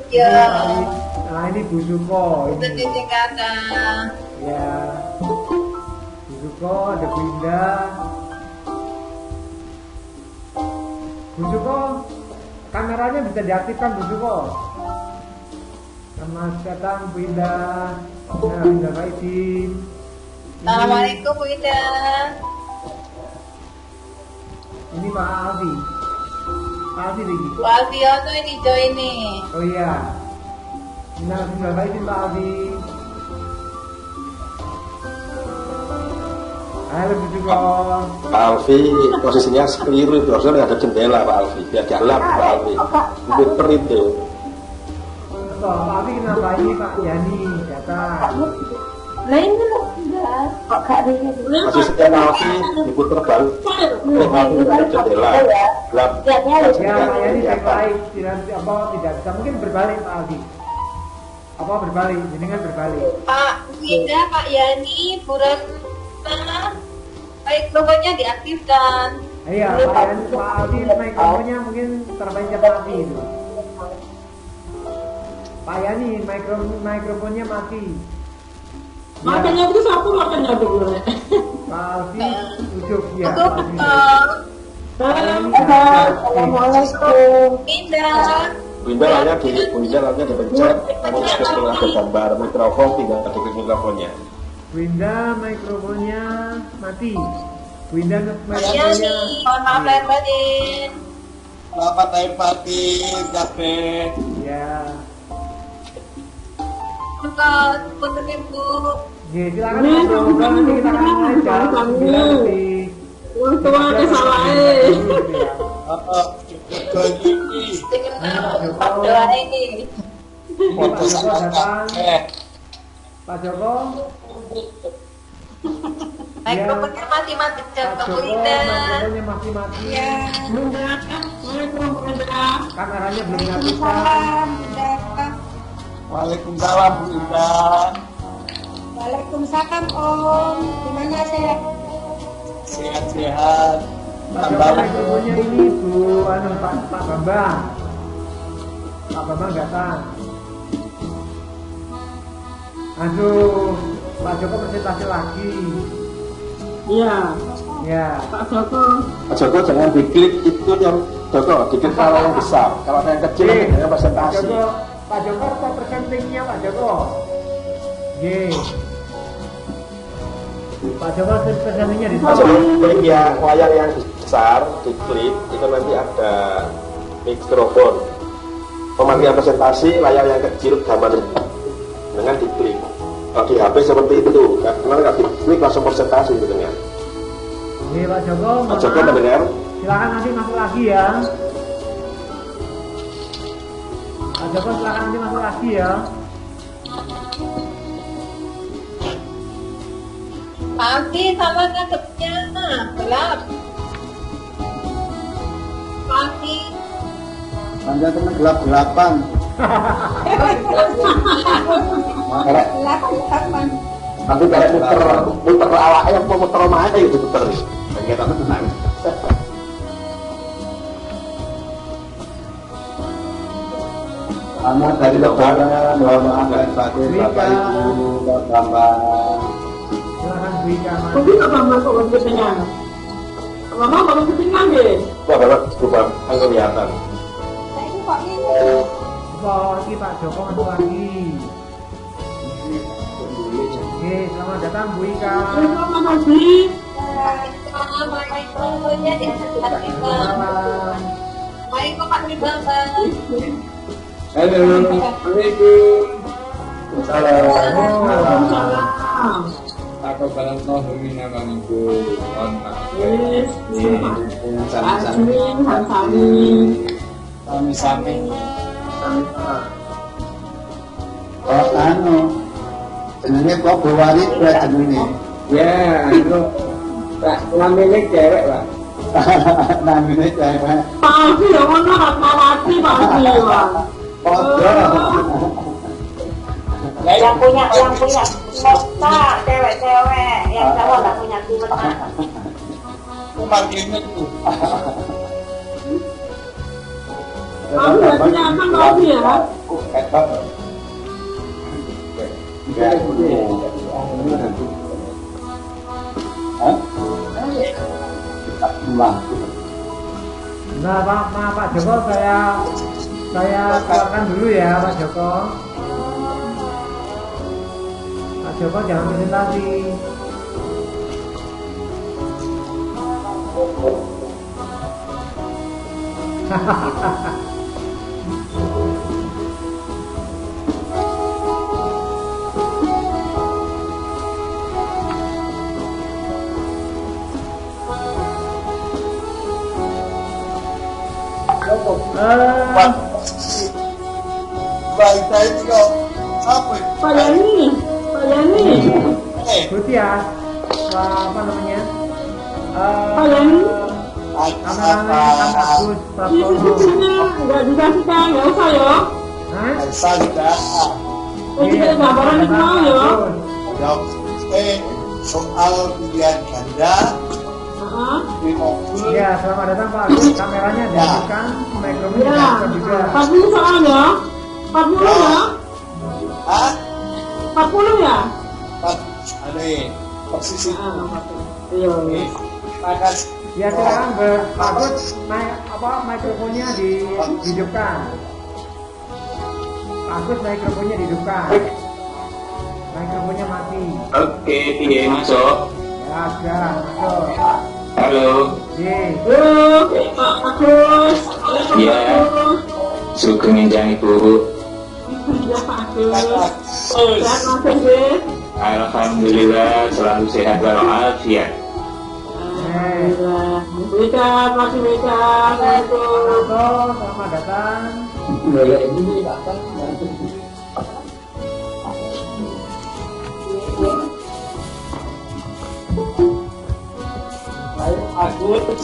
Ya. Nah ini Bu Suko Itu ini. di kakak. Ya. Bu Suko, ada Bu Indah. Bu Suko, kameranya bisa diaktifkan Bu Suko. Selamat datang Bu Indah. Nah, Indah Faizin. Assalamualaikum Bu Indah. Ini Pak Aldi. Pak Aldi lagi. Bu Alfiono ini join nih. Oh iya. Nah, Indah Faizin Pak Aldi. Halo Bu Suko. Pak Alfi posisinya keliru itu, harusnya ada jendela Pak Alfi, biar gelap Pak Alfi. Itu perit itu. Pak Aldi kenapa ini Pak Yani datang? Lain kan enggak. Kok gak ada ini? Posisinya Pak Alfi diputer balik, Pak Alfi ada jendela, gelap. Lihatnya Ya, lebih Pak Yani baik-baik, tidak bisa. Mungkin berbalik Pak Aldi. Apa berbalik? Jenengan berbalik. Pak Bu Indah, Pak Yani, Bu Retna. Mikrofonnya diaktifkan. Iya, Pak Yani, Pak Aldi mikrofonnya mungkin terpencet mati itu. Pak Yani mikrofonnya mati. Ya, Makanya itu satu makanya dulu. Pak Aldi ujuk ya. Aku Pak Aldi. Assalamualaikum. Indah. Windows lainnya dipencet, namun meskipun ada gambar mikrofon tinggal diklik mikrofonnya. Winda mikrofonnya mati. Winda Yani, mikrofonnya. mohon maaf lahir batin. Selamat lahir batin, Kabeh. Ya. Untuk untuk Ibu. Ya, silakan ngobrol, nanti kita akan ngajak. Wong tua kesalahe. Juga ini. Dengan doa ini. Pak Joko datang. Pak Joko. Mikrofonnya mati-mati. Pak Jatuh Bu Joko Indah. mikrofonnya masih mati. Ya. Kameranya belum nyatukan. Salam, Bunda. Waalaikumsalam, Bu Indah. Waalaikumsalam Om. Gimana sehat? Sehat-sehat. Pak Joko mikrofonnya ini Bu, Pak Bambang. Pak Bambang datang. Aduh, Pak Joko presentasi lagi. Iya, Ya. Pak Joko. Pak Joko jangan diklik itu yang Joko, diklik kalau yang besar, kalau yang kecil hanya Pak presentasi. Joko, Pak Joko apa presentingnya Pak Joko? Ye. Pak Joko presentingnya di Pak sana. Joko klik ya layar yang besar, diklik itu nanti ada mikrofon. Pematian presentasi layar yang kecil gambar dengan diklik. Kalau di HP seperti itu, karena nggak diklik langsung presentasi gitu kan. Ye, Pak Joko. Pak Joko mendengar? Silakan nanti masuk lagi ya. Pak Joko silakan nanti masuk lagi ya. Pasti sama ngadepnya. Gelap. Pasti. Anda teman gelap-gelapan. Nanti kayak muter awaknya, muter omahnya gitu muter. Kita tenang. Selamat dari Lebaran, mohon maaf lahir batin, Bapak Ibu, Pak Bambang. Silakan Bu Ika. Tapi nggak masuk ke ketinggian. Mama baru ketinggian deh. Wah, bapak berubah kan kelihatan. Saya itu kok ini. Oh, ini Pak Joko masuk lagi. Oke, selamat datang Bu Ika. Terima kasih. Mikrofonnya diaktifkan. Selamat. Baik kok Pak Bambang. Halo, Assalamualaikum. Waalaikumsalam. Aku barang toh mina minggu. Mohon maaf. Yes, Sami-sami. Sami. Sami-sami. Oh, anu. Jenenge kok Bawari kuwi jenenge. Ya, anu. Pak, namine cewek, Pak. Namine cewek. Pasti ya mana Ratmawati pasti ya. Padha. Yang punya kota cewek-cewek, yang cowok nggak punya kuota. Aku marketnya tuh. Kamu nggak punya apa lagi ya? Ketok. Hah? Pulang. Nah, Pak Joko, saya keluarkan dulu ya, Pak Joko. Pak Joko jangan presentasi. Baik saya juga apa? Pak Yani. Putih ya, apa namanya? Pak Yani. Kameranya kan bagus, Ini Pratono. bukunya nggak dikasihkan, nggak usah ya. Hah? Saya juga. Ini kita gambaran itu mau ya. Jawab soal pilihan ganda di mobil. Ya, selamat datang Pak Agus. Kameranya diaktifkan, mikrofonnya Ya, diaktifkan juga. 40 soalnya. 40 ya. Hah? 40 ya. Ada posisi. Iya. Makan. Ya, silakan Pak Agus, mikrofonnya dihidupkan. Pak Agus, mikrofonnya dihidupkan. Mikrofonnya mati. Oke, piye masuk? Ya, sudah masuk. Halo, Ye. Halo, Pak Agus. Iya. Sugeng enjang Ibu. Ya, Pak Agus. Sehat masuk deh. Alhamdulillah selalu sehat walafiat. Alhamdulillah. Wika, masih Wika. Assalamualaikum. Halo, selamat datang. Agus.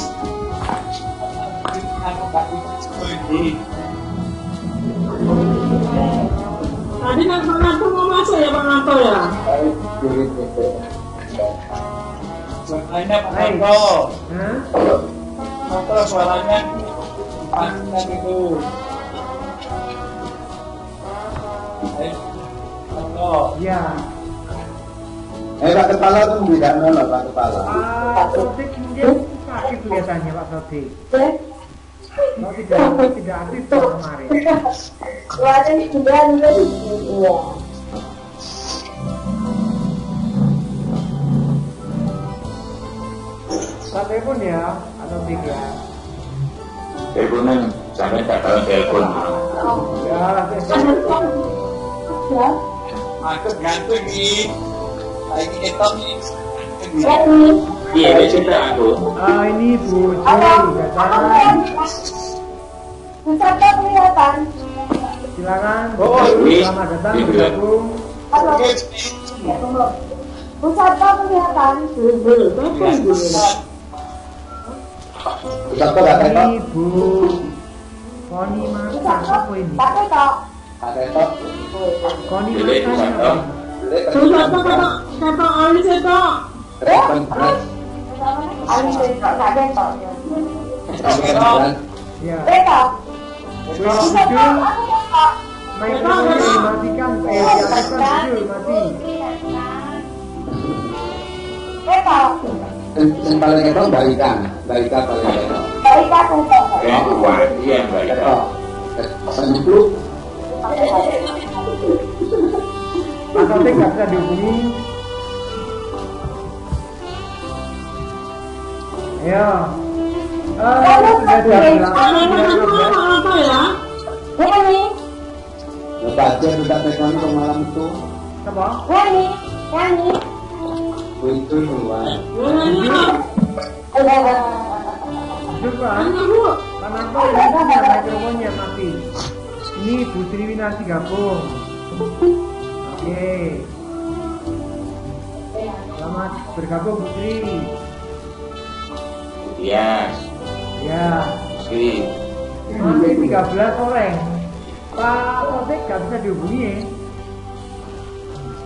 Tadi kan Pak Nanto mau masuk ya Pak Nanto ya? Suaranya Pak Nanto. Hah? Nanto suaranya panjang itu. Nanto. Ya. Pak Kepala itu tidak nol Pak Kepala. Pak Sodik mungkin sakit kelihatannya Pak Sodik. Kalau tidak aktif kemarin. Suaranya sudah iya. Pak telepon ya, Pak Sodik ya. Teleponan sampai tak tahu telepon. Ya, Ya. Aku gantung nih. Lagi ketok nih. Iya, di situ aku. Ini Bu Juli datang. Bisa kelihatan. Silakan. Oh, ini. Selamat datang Ini bergabung. Oke. Bisa kelihatan. Bisa kok gak ketok? Ini Bu Koni Bisa Masan apa ini? pakai tok. Gak ketok. Koni Boleh, Masan bisa, apa toh. ini? Susah kata alis itu. Alis tok, enggak ada tok. Ya. Tok. Bu Bisa tok, Jul, aku tok. mikrofonnya dimatikan, diaktifkan Bu Jul, mati. Tok. Yang paling ketok balikan paling ketok. Baik aku tok. Kayak kuat, iya baik. Ketok. Penyepluk. Pak Sodik nggak bisa dihubungi. Ayo. Sudah jam 8. Pak Nanto ya. Ini, Bapak aja udah tekan ke malam itu. Apa? ini. Itu keluar. Juga. Hanya Bu. Pak Nanto ini punya mikrofonnya mati. Ini Bu Triwinasi gabung. Oke. Selamat bergabung Putri. Iya, Ya. sih. Masih 13 orang. Pak Sodik nggak bisa dihubungi ya.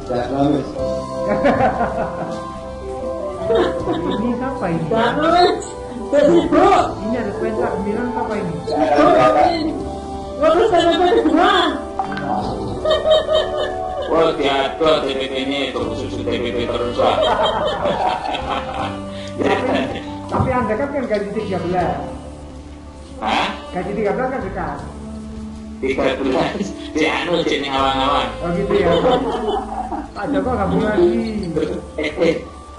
Ya, bagus. Ini siapa ini? Gak nulis. Jadi Bu. Ini ada pentak bilang siapa ini? Bu. Terus telepon duluan. Wah, diatur TPP-nya itu susu TPP terus lah. Tapi Anda kan gaji 13. Hah? Gaji 13 kan dekat. 13 di anu jenis awang-awang. Oh gitu ya. Pak Joko gabung lagi.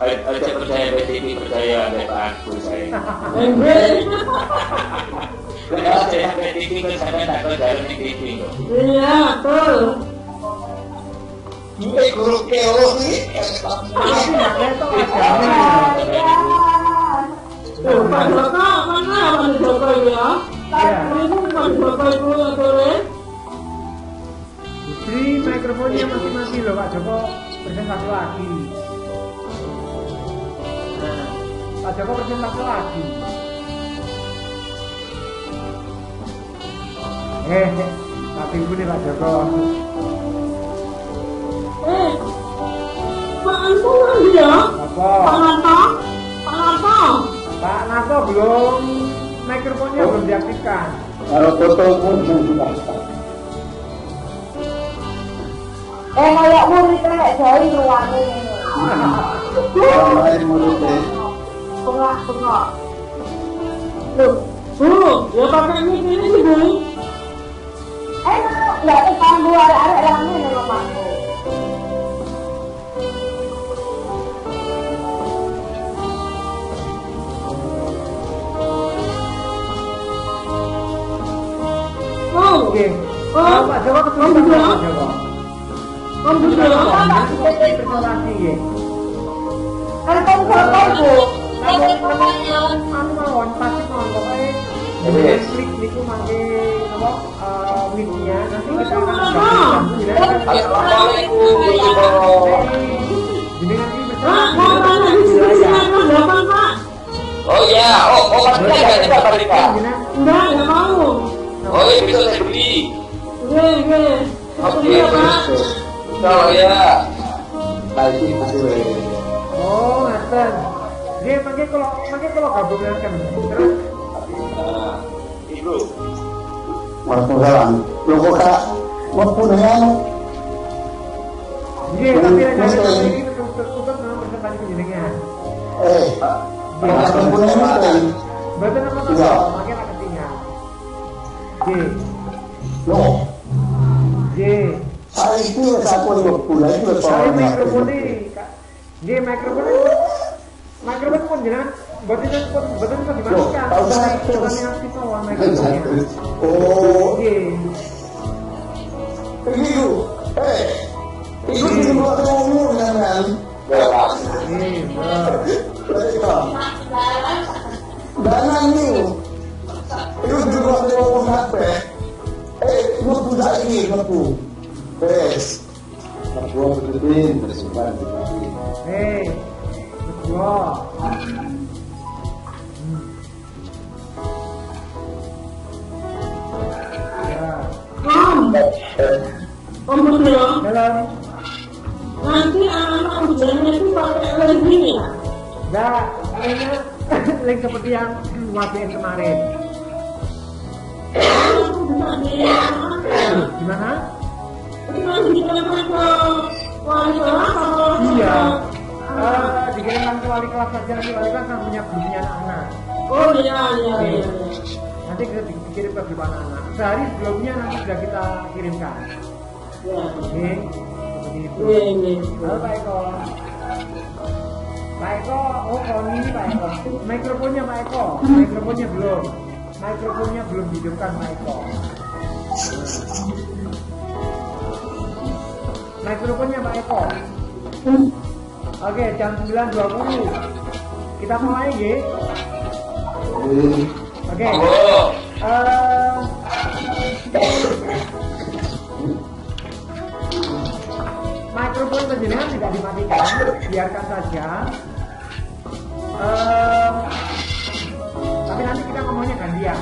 Aja percaya PTV, percaya ada Pak Agus saya. Kalau saya PTV kan sampai tak tahu jalan di TV kok. Iya, betul. Ini guru keo nih. Tapi nggak ketok aja. Tuh, Pak Joko, mana Pak Joko ya? Ya. Ini Pak Joko itu ya, boleh. Justru mikrofonnya mati-mati loh Pak Joko. Presentasi lagi. Nah, Pak Joko presentasi lagi. Tapi ini Pak Joko. Pak Anto lagi ya? Apa? Pak Anto? Pak Anto? Pak Narto belum, mikrofonnya belum diaktifkan. Kalau foto pun juga. Kayak murid kayak jari ruangnya ini. Orang lain mulutnya. Bengok. Loh, Bu, ya pakai ini sih, Bu. Nggak ketangguh ada-ada rame di rumahku. Oh, Oke. Oh. Pak Joko kesulitan Oh, Pak Joko. oh, Bu, ya. Presentasi ya. Kan Bu. Anu mawon pasti mawon pokoknya klik niku mangke apa mic-nya nanti kita akan Assalamualaikum. Pak, mau tanya diskusinya berapa, Pak? Oh iya, Pak Rika nggak ada Pak Rika. Enggak mau. Oh iya, besok saya beli. Oke. Oke, Iya, Pak. kalau ya. Tadi masih. Oh, ngaten. Dia mangke kalau gabungan kan terus Ibu. Waalaikumsalam. Lo kok kak? Mau dengan? Nggih, tapi ada ini tutup nama presentasi penjenengan. Kalau punya apa? Mboten apa-apa, Iya. mangke tak ketinggal. Nggih, Lo, nggih. saya itu satu yang bulan itu Saya soalnya. mikrofon ini, Kak. Nggih, mikrofon pun jenengan mboten kok dimatikan. Tahu saya. Kami aktif mawon mikrofonnya. Oh, Nggih. begitu. Itu di luar ngomong kan? Nggih, bro. Danang nih. Itu di luar ngomong apa? Ngapu lagi ngapu. Bes. Ngapu berdin bersimpan. Berdua. Ya. Om Budro, Dalam nanti anak-anak ujiannya itu pakai lens ini ya? enggak, kayaknya link seperti yang wajahin kemarin. Aku bisa di Gimana? itu nanti ditelepon ke wali kelas atau Iya. Dikirimkan ke wali kelas saja, nanti wali kelas kan punya grupnya anak-anak. Oh iya. Nanti kita dikirim ke grup anak-anak. Sehari sebelumnya nanti sudah kita kirimkan. Ya. Oke, seperti itu. Ini. Halo Pak Eko. Pak Eko, ini Pak Eko. Mikrofonnya Pak Eko. Mikrofonnya belum dihidupkan Pak Eko. Mikrofonnya Pak Eko. Oke, jam 9.20. Kita mulai ya. Oke. Mikrofon penjenengan tidak dimatikan, biarkan saja. Tapi nanti kita ngomongnya gantian.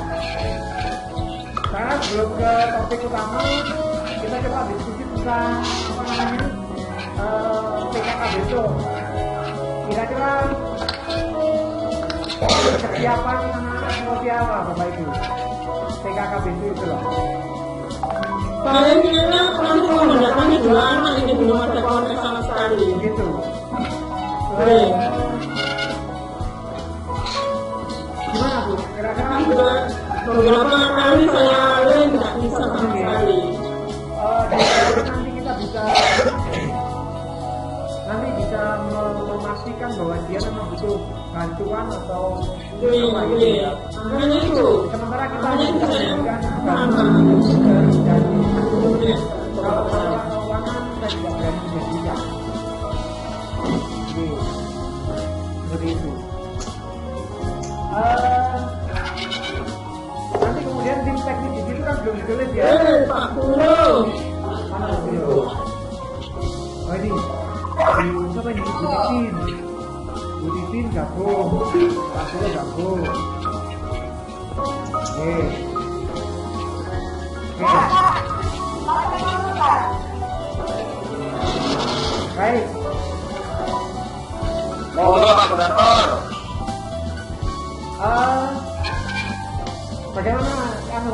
Sekarang sebelum ke topik utama, kita coba diskusi tentang apa namanya PKK besok. Kira-kira kesiapan anak-anak seperti apa, Bapak Ibu? PKK besok itu loh. Saya kira nanti kalau mendatangi dua anak ini belum ada kontak sama sekali. Gitu. Baik. Gimana Bu? Kira-kira Juga beberapa kali saya tidak bisa sama sekali. nanti kita bisa memastikan bahwa dia memang butuh bantuan atau apa gitu ya. Makanya itu. Sementara kita Makanya itu bisa saya memberikan paham. dan kalau masalah keuangan saya tidak berani menjanjikan. Oke, seperti itu. Nanti kemudian tim teknis di situ kan belum ditulis ya. Pak Guru. Mana Pak Guru? Oh ini, siapa ini? Bu Titin gabung, Pak Guru gabung. Oke. Baik. Monggo Pak Koordinator. Bagaimana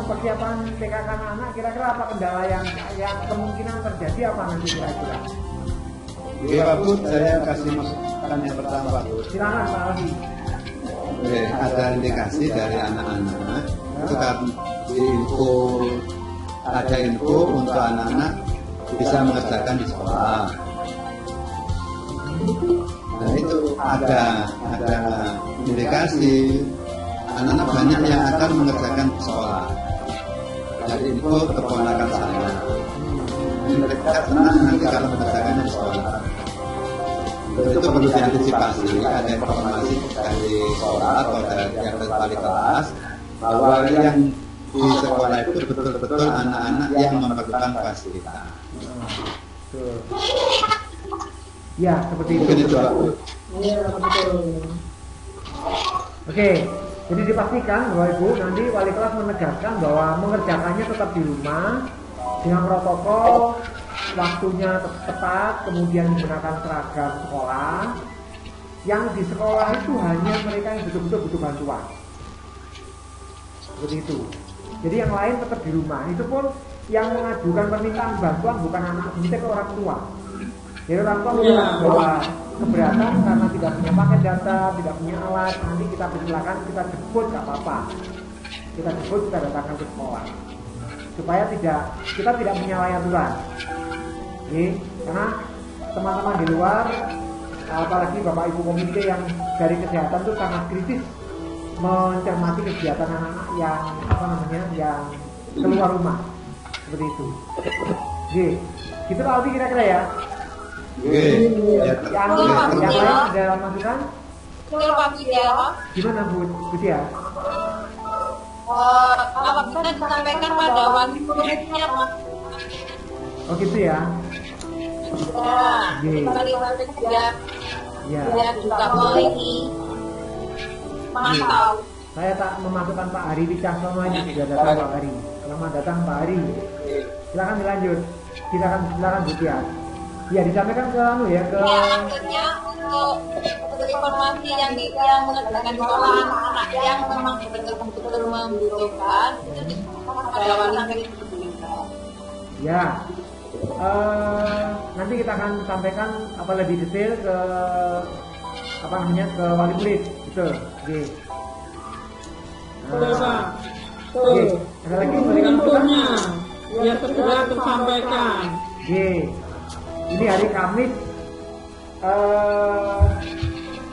persiapan PKK anak? Kira-kira apa kendala yang kemungkinan terjadi apa nanti kira-kira? Oke Pak Bud, saya kasih masukan yang pertama Pak Bud. Silakan Pak Aldi. Oke, ada indikasi dari anak-anak itu kan ada info untuk anak-anak bisa mengerjakan di sekolah. Nah itu ada indikasi anak-anak banyak yang akan mengerjakan di sekolah. Dari info keponakan saya, mereka senang nanti kalau mengerjakannya di sekolah. Itu perlu diantisipasi, ada informasi dari sekolah atau dari yang wali kelas bahwa yang di sekolah itu betul-betul anak-anak yang memerlukan fasilitas. Ya, seperti itu. Mungkin itu Pak. Iya, betul. Oke, jadi dipastikan Bapak Ibu nanti wali kelas menegaskan bahwa mengerjakannya tetap di rumah dengan protokol, waktunya tepat, kemudian menggunakan seragam sekolah. Yang di sekolah itu hanya mereka yang betul-betul butuh bantuan. Seperti itu. Jadi yang lain tetap di rumah. Itu pun yang mengajukan permintaan bantuan bukan anak, tapi orang tua. Jadi orang tua mengatakan bahwa keberatan karena tidak punya paket data, tidak punya alat, nanti kita persilakan, kita jemput, nggak apa-apa. Kita jemput, kita datangkan ke sekolah. Supaya kita tidak menyalahi aturan. Oke, karena teman-teman di luar, apalagi Bapak Ibu komite yang dari kesehatan itu sangat kritis mencermati kegiatan anak-anak yang keluar rumah seperti itu. Oke, gitu Pak Aldi kira-kira ya. Oke, Yang lain ada masukan? Kalau Pak Video, Gimana Bu Dia? kalau bisa disampaikan pada wali muridnya Pak. Oh gitu ya. Ya, wali kerja, Ya. dia juga mau ini mantau. Saya tak memasukkan Pak Hari Wicaksono ini sudah datang Pak Hari. Selamat datang Pak Hari. Silakan dilanjut. Silakan Bu Dia. Ya disampaikan ke ke Ya, akhirnya untuk informasi yang mengerjakan sekolah anak yang memang betul-betul membutuhkan itu pada wali murid. ya. Nanti kita akan sampaikan apa lebih detail ke ke wali murid. Betul. Oke. Boleh Pak. Oke. Ada lagi berikan masukan? Infonya biar segera tersampaikan. Oke. Ini hari Kamis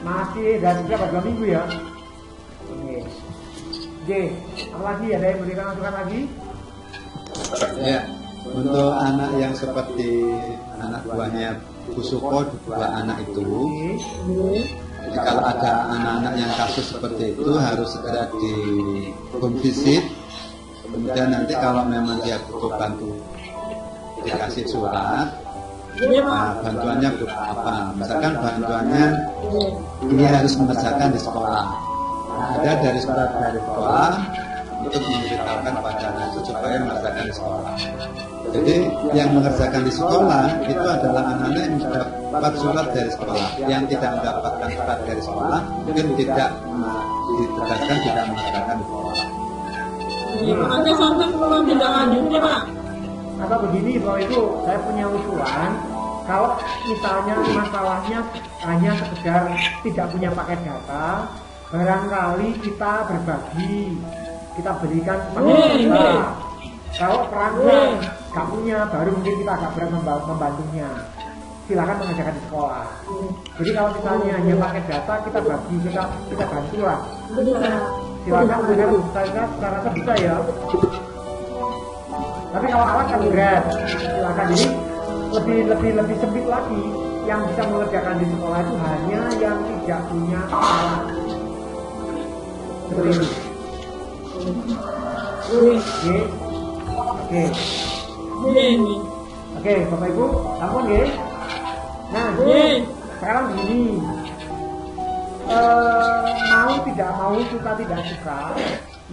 masih dan berapa 2 minggu ya. Oke. Apa lagi ada yang berikan masukan lagi? Ya, untuk anak yang seperti anak buahnya Bu Suko, dua anak itu, Oke. jadi kalau ada anak-anak yang kasus seperti itu harus segera di home visit. Kemudian nanti kalau memang dia butuh bantu dikasih surat. Nah, bantuannya berupa apa? Misalkan bantuannya ini harus mengerjakan di sekolah. Nah, ada dari surat dari sekolah untuk memberitahukan pada anak itu supaya mengerjakan di sekolah. Jadi yang mengerjakan di sekolah itu adalah anak-anak yang mendapat surat dari sekolah. Yang tidak mendapatkan surat dari sekolah mungkin tidak ditegaskan tidak mengerjakan di sekolah. Makanya sampai belum tidak lanjutnya Pak. Atau begini, Bapak Ibu, saya punya usulan, kalau misalnya masalahnya hanya sekedar tidak punya paket data, barangkali kita berbagi, kita berikan kepada kita. Kalau perangkat nggak punya, baru mungkin kita agak berat membantunya. Silakan mengajarkan di sekolah. Jadi kalau misalnya hanya paket data, kita bagi, kita bantu lah. Silakan saya rasa bisa ya. Tapi kalau alat kan berat, silakan. Jadi lebih sempit lagi. Yang bisa mengerjakan di sekolah itu hanya yang tidak punya alat. Seperti itu. Oke, Bapak Ibu, sampun ya. Nah, sekarang begini. Mau tidak mau, suka tidak suka,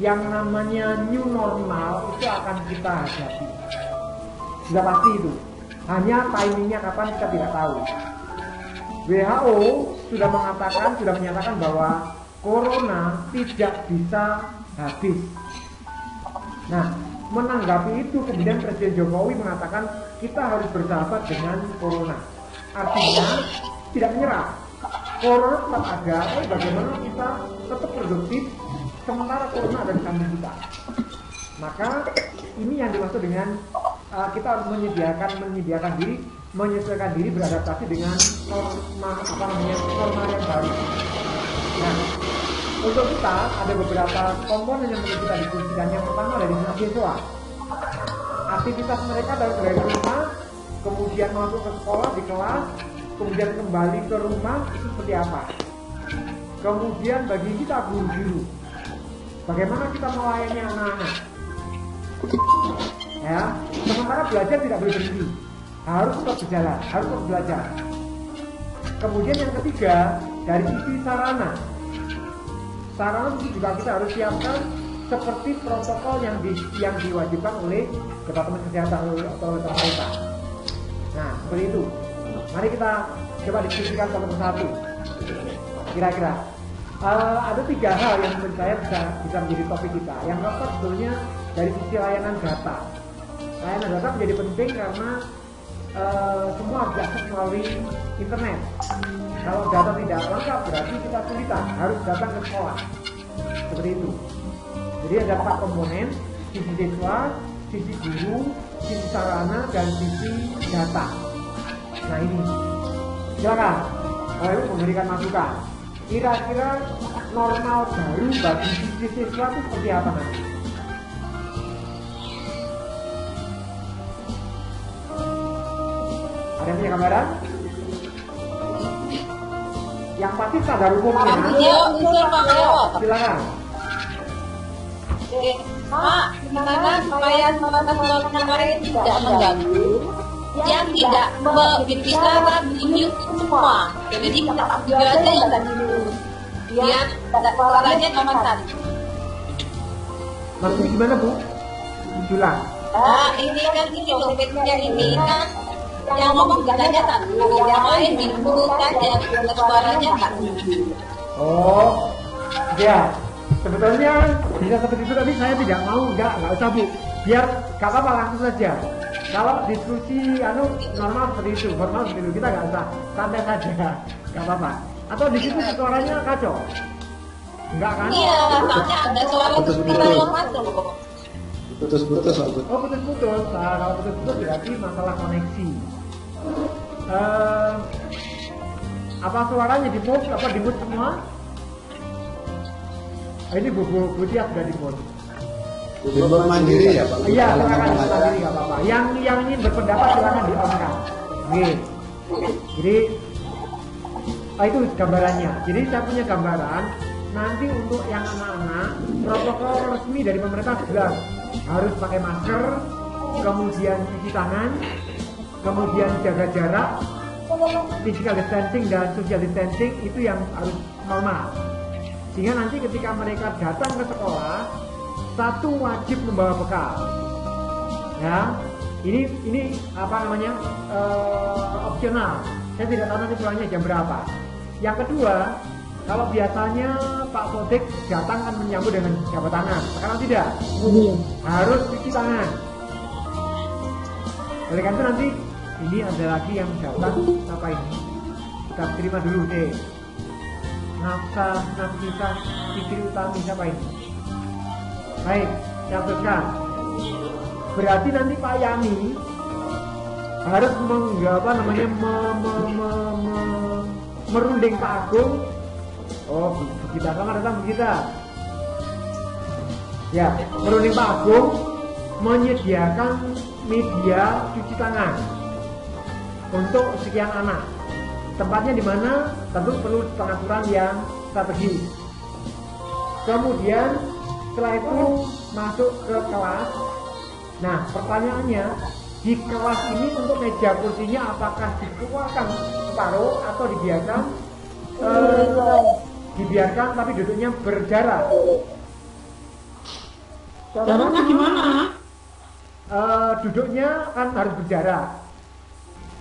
yang namanya new normal itu akan kita hadapi. Sudah pasti itu. Hanya timingnya kapan kita tidak tahu. WHO sudah menyatakan bahwa corona tidak bisa habis. Nah, menanggapi itu kemudian Presiden Jokowi mengatakan kita harus bersahabat dengan corona. Artinya tidak menyerah. Corona tetap ada, tapi bagaimana kita tetap produktif sementara corona ada di samping kita. Maka ini yang dimaksud dengan kita harus menyesuaikan diri beradaptasi dengan norma yang baru. Nah, untuk kita ada beberapa komponen yang perlu kita diskusikan. Yang pertama dari mahasiswa, aktivitas mereka dari rumah, kemudian masuk ke sekolah di kelas, kemudian kembali ke rumah itu seperti apa. Kemudian bagi kita guru-guru, bagaimana kita melayani anak-anak. Ya, sementara belajar tidak boleh berhenti, harus tetap berjalan, harus tetap belajar. Kemudian yang ketiga dari sisi sarana itu juga kita harus siapkan seperti protokol yang diwajibkan oleh Departemen Kesehatan atau oleh pemerintah. Nah, seperti itu. Mari kita coba diskusikan satu persatu. Kira-kira ada 3 hal yang menurut saya bisa menjadi topik kita. Yang pertama sebetulnya dari sisi layanan data. Layanan data menjadi penting karena semua harus diakses melalui internet. Kalau data tidak lengkap berarti kita kesulitan, harus datang ke sekolah. Seperti itu. Jadi ada 4 komponen, sisi siswa, sisi guru, sisi sarana, dan sisi data. Nah ini, silakan Bapak Ibu memberikan masukan. Kira-kira normal baru bagi sisi siswa itu seperti apa nanti? Ada yang punya gambaran? Yang pasti sadar umumnya. Silakan. Pak, gimana supaya suara lain tidak mengganggu, yang tidak berbicara di semua. Jadi kita juga aja yang tadi dulu. Biar suaranya nomor 1. Maksudnya gimana Bu? Ulang. Nah, ini kan ini kan yang ngomong katanya satu, yang lain dibutuhkan ya suaranya nggak. Oh, ya. Sebetulnya bisa seperti itu, tapi saya tidak mau, nggak usah Bu. Biar nggak apa-apa, langsung saja. Kalau diskusi normal seperti itu, kita nggak usah, santai saja, nggak apa-apa. Atau di situ suaranya kacau, nggak kan? Iya, soalnya ada suara yang masuk. Putus-putus. Oh putus-putus. Nah, kalau putus-putus berarti masalah koneksi. Apa suaranya di mute? Apa di mute semua? Ini Bu Tia sudah di mute. Di mute mandiri ya Pak? Iya, silakan mandiri nggak apa-apa. Yang ingin berpendapat silakan di on kan. Oke. Jadi itu gambarannya. Jadi saya punya gambaran. Nanti untuk yang anak-anak, protokol resmi dari pemerintah jelas harus pakai masker, kemudian cuci tangan, kemudian jaga jarak, physical distancing dan social distancing itu yang harus normal. Sehingga nanti ketika mereka datang ke sekolah, satu wajib membawa bekal. Ya, ini apa namanya opsional. Saya tidak tahu nanti pulangnya jam berapa. Yang kedua, kalau biasanya Pak Sodik datang kan menyambut dengan jabat tangan, sekarang tidak. Harus cuci tangan. Oleh karena itu nanti ini ada lagi yang datang apa ini? Kita terima dulu deh. Nafkah istri utami siapa ini? Baik, catatkan. Berarti nanti Pak Yani harus merunding Pak Agung. Oh, kita sama datang kita. Ya, merunding Pak Agung menyediakan media cuci tangan untuk sekian anak. Tempatnya di mana? Tentu perlu pengaturan yang strategis. Kemudian setelah itu masuk ke kelas. Nah, pertanyaannya di kelas ini untuk meja kursinya apakah dikeluarkan separuh atau dibiarkan tapi duduknya berjarak? Jaraknya gimana? Duduknya kan harus berjarak.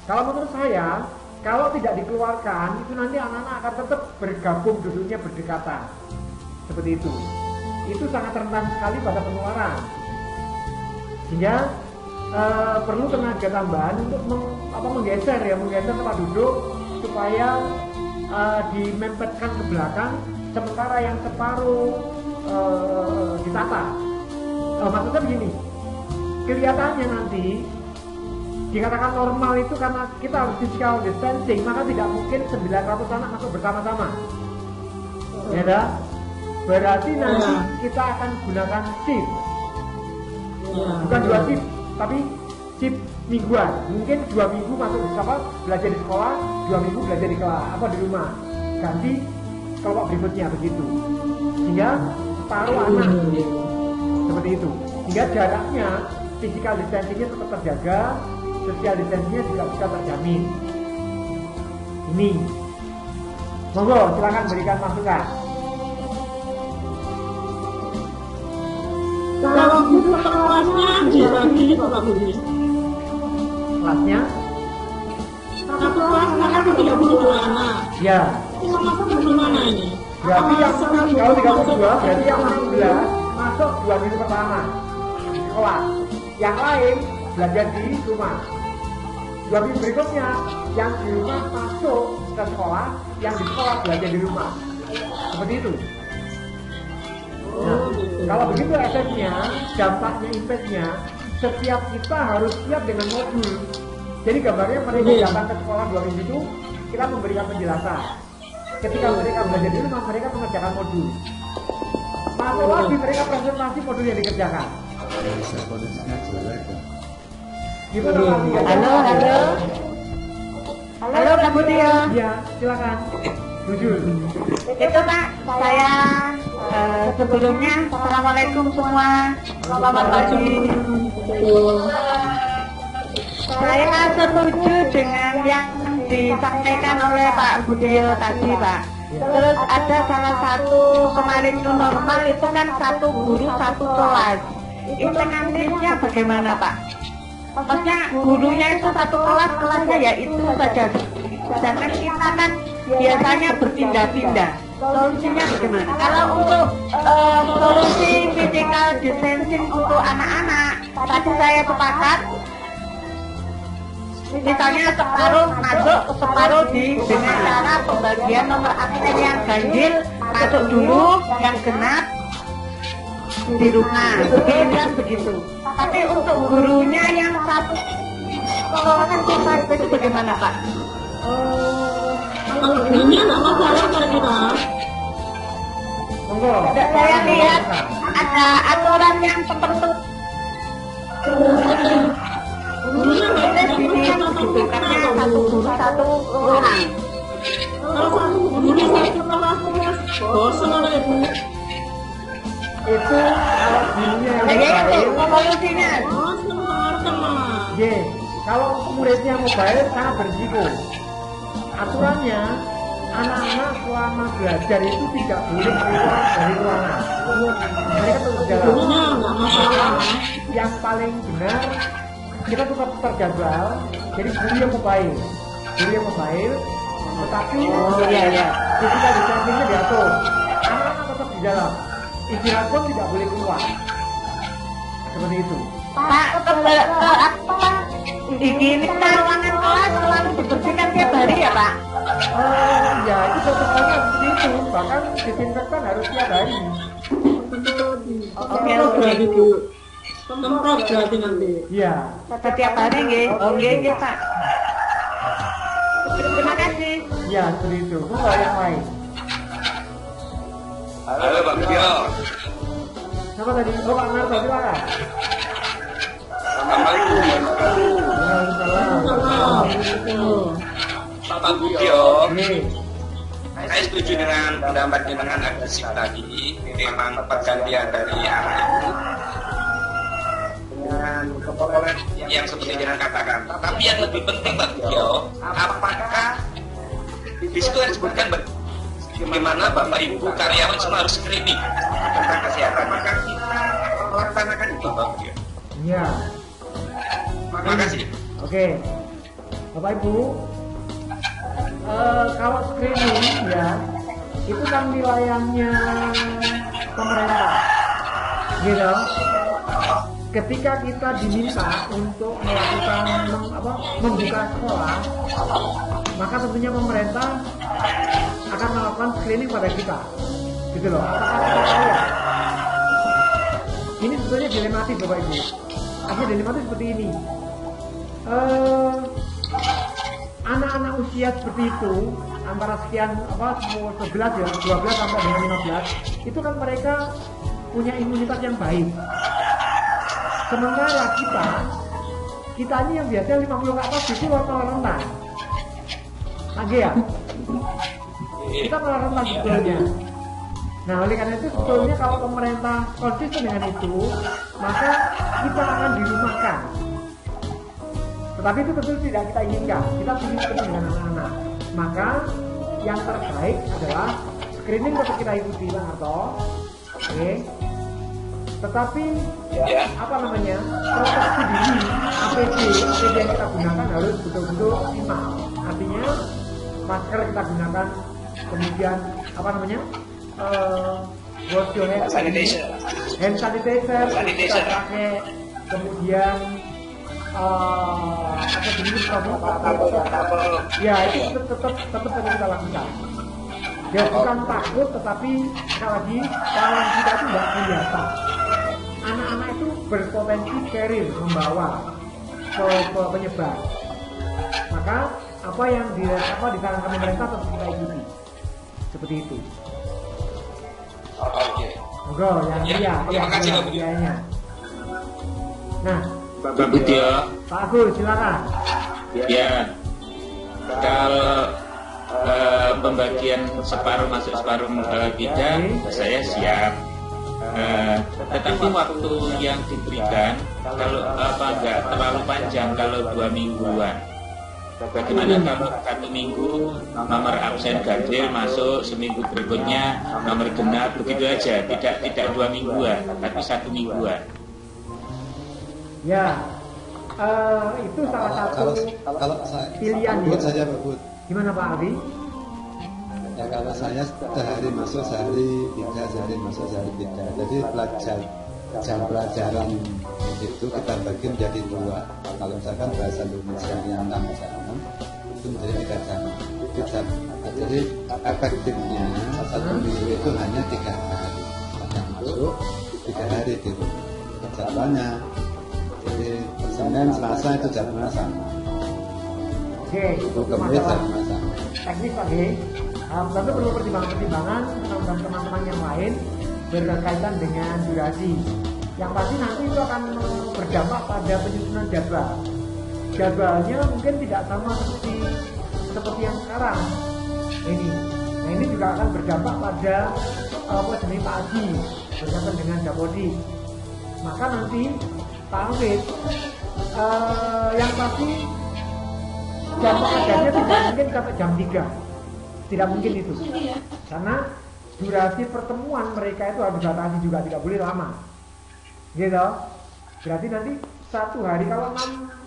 Kalau menurut saya, kalau tidak dikeluarkan itu nanti anak-anak akan tetap bergabung duduknya berdekatan seperti itu. Itu sangat rentan sekali pada penularan. Sehingga perlu tenaga tambahan untuk menggeser tempat duduk supaya dimempetkan ke belakang, sementara yang separuh ditata. Maksudnya begini, kelihatannya nanti dikatakan normal itu karena kita harus physical distancing, maka tidak mungkin 900 anak masuk bersama-sama. Ya dah? Berarti nanti kita akan gunakan shift. Bukan 2 shift, tapi shift mingguan. Mungkin 2 minggu masuk belajar di sekolah, 2 minggu belajar di kelas di rumah. Ganti kelompok berikutnya begitu. Sehingga separuh anak seperti itu. Hingga jaraknya physical distancingnya tetap terjaga, social distancingnya juga bisa terjamin. Ini, monggo silakan berikan masukan. Kalau gitu kelasnya dibagi Bapak Budi. Kelasnya? Satu kelas akan 32 anak. Ya. Itu masuk bagaimana ini? Berarti yang kalau 32 berarti yang masuk 11 masuk 2 minggu pertama di sekolah. Yang lain belajar di rumah. 2 minggu berikutnya yang di rumah masuk ke sekolah, yang di sekolah belajar di rumah. Seperti itu. Nah, kalau begitu efeknya, dampaknya, impactnya, setiap kita harus siap dengan modul. Jadi gambarnya mereka datang ke sekolah 2 minggu itu, kita memberikan penjelasan. Ketika mereka belajar di rumah, mereka mengerjakan modul. Masuk lagi mereka presentasi modul yang dikerjakan. Gimana lagi? Halo Kak Budi ya. Iya, silakan. Jujur. Itu Pak, saya sebelumnya Assalamualaikum semua. Selamat pagi. Saya setuju dengan yang disampaikan oleh Pak Budiono tadi Pak. Terus ada salah satu kemarin new normal itu kan 1 guru 1 kelas. Insentifnya bagaimana Pak? Maksudnya gurunya itu 1 kelas, kelasnya ya itu saja. Sedangkan kita kan biasanya berpindah-pindah. Solusinya bagaimana? Kalau untuk solusi physical distancing untuk anak-anak, tadi saya sepakat. Misalnya separuh masuk, separuh dengan cara pembagian nomor absen yang ganjil masuk dulu, yang genap di rumah. Begitu. Tapi untuk gurunya yang 1 kan kita itu bagaimana Pak? Kalau ini nggak masalah kira-kira. Monggo. Saya lihat ada aturan yang tertentu. Gurunya nggak Ini karena 1 guru 1 orang. Kalau 1 gurunya 1 kelas bosan oleh Ibu. Itu kalau gurunya yang Jadi itu mobile, solusinya. Bosan teman. kalau muridnya mobile sangat berisiko. Aturannya anak-anak selama belajar itu tidak boleh keluar dari ruangan. Mereka tetap jalan. Gurunya nggak masalah. Yang paling benar kita tetap terjadwal. Jadi guru yang mobile, tetapi physical distancingnya diatur. Anak-anak tetap di dalam. Istirahat pun tidak boleh keluar. Seperti itu. Pak, Higienitas ruangan kelas selalu dibersihkan tiap hari ya Pak? Ya itu protokolnya seperti itu, bahkan disinfektan harus tiap hari. Oke. Semprot berarti nanti. Iya. Setiap hari nggih. Nggih Pak. Terima kasih. Ya seperti itu. Kalau yang lain. Halo Pak Bugio. Siapa tadi? Oh Pak Narto, silakan. Assalamualaikum. Pak Bugio. Saya setuju dengan pendapat dengan agresif tadi. Memang pergantian dari anak itu dengan kepopuleran yang seperti yang katakan. Tapi yang lebih penting Pak Bugio, apakah di situ yang disebutkan bagaimana Bapak Ibu karyawan semua harus screening tentang kesehatan? Maka kita melaksanakan itu Pak Bugio. Iya. Terima kasih. Oke. Bapak Ibu, kalau screening ya itu kan wilayahnya pemerintah, gitu. Ketika kita diminta untuk melakukan membuka sekolah, maka tentunya pemerintah akan melakukan screening pada kita, gitu loh. Apakah kita layak? Ini sebetulnya dilematis Bapak Ibu. Artinya dilematis seperti ini. Anak-anak usia seperti itu antara sekian 11 ya 12 sampai dengan 15 itu kan mereka punya imunitas yang baik. Sementara kita ini yang biasanya 50 ke atas itu malah rentan. Lagi ya? Kita malah rentan sebetulnya. Nah oleh karena itu sebetulnya kalau pemerintah konsisten dengan itu, maka kita akan dirumahkan. Tetapi itu tentu tidak kita inginkan. Kita ingin ketemu dengan anak-anak. Maka yang terbaik adalah screening tetap kita ikuti Pak Harto. Oke. Tetapi proteksi diri APD yang kita gunakan harus betul-betul optimal. Artinya masker kita gunakan, kemudian wash your hand sanitizer kita pakai, kemudian ya itu tetap kita lakukan. Ya bukan takut, tetapi sekali lagi kalau kita itu tidak biasa. Anak-anak itu berpotensi carrier, membawa ke penyebar. Maka apa yang disarankan pemerintah tetap kita ikuti. Seperti itu. Oke. Enggak, Terima kasih Pak Bugio. Nah, Pak Bugio. Pak Agus, silakan. Ya. Kalau pembagian separuh masuk separuh tidak, saya siap. Tetapi waktu yang diberikan kalau nggak terlalu panjang, kalau 2 mingguan. Bagaimana kalau 1 minggu nomor absen ganjil masuk, seminggu berikutnya nomor genap, begitu aja, tidak 2 mingguan, tapi 1 mingguan. Ya, itu salah satu kalau pilihan ya. saja Pak Bud. Gimana Pak Aldi? Ya kalau saya sehari masuk sehari tidak, sehari masuk sehari tidak. Jadi jam pelajaran itu kita bagi menjadi 2. Kalau misalkan bahasa Indonesia yang 6 jam itu menjadi 3 jam. Jadi efektifnya 1 minggu itu hanya 3 hari. Yang masuk 3 hari di jadwalnya. Jadi Senin, Selasa itu jadwalnya sama. Oke, itu Kemudian masalah jadwalnya sama. teknis Pak G. Tentu perlu pertimbangan-pertimbangan dan teman-teman yang lain berkaitan dengan durasi. Yang pasti nanti itu akan berdampak pada penyusunan jadwal. Jadwalnya mungkin tidak sama seperti yang sekarang ini. Nah ini juga akan berdampak pada jenis pagi berkaitan dengan Japodi. Maka nanti Pak Alwid yang pasti jam pelajarannya tidak mungkin sampai jam 3. Tidak mungkin itu, karena durasi pertemuan mereka itu harus dibatasi juga, tidak boleh lama, gitu. Berarti nanti 1 hari kalau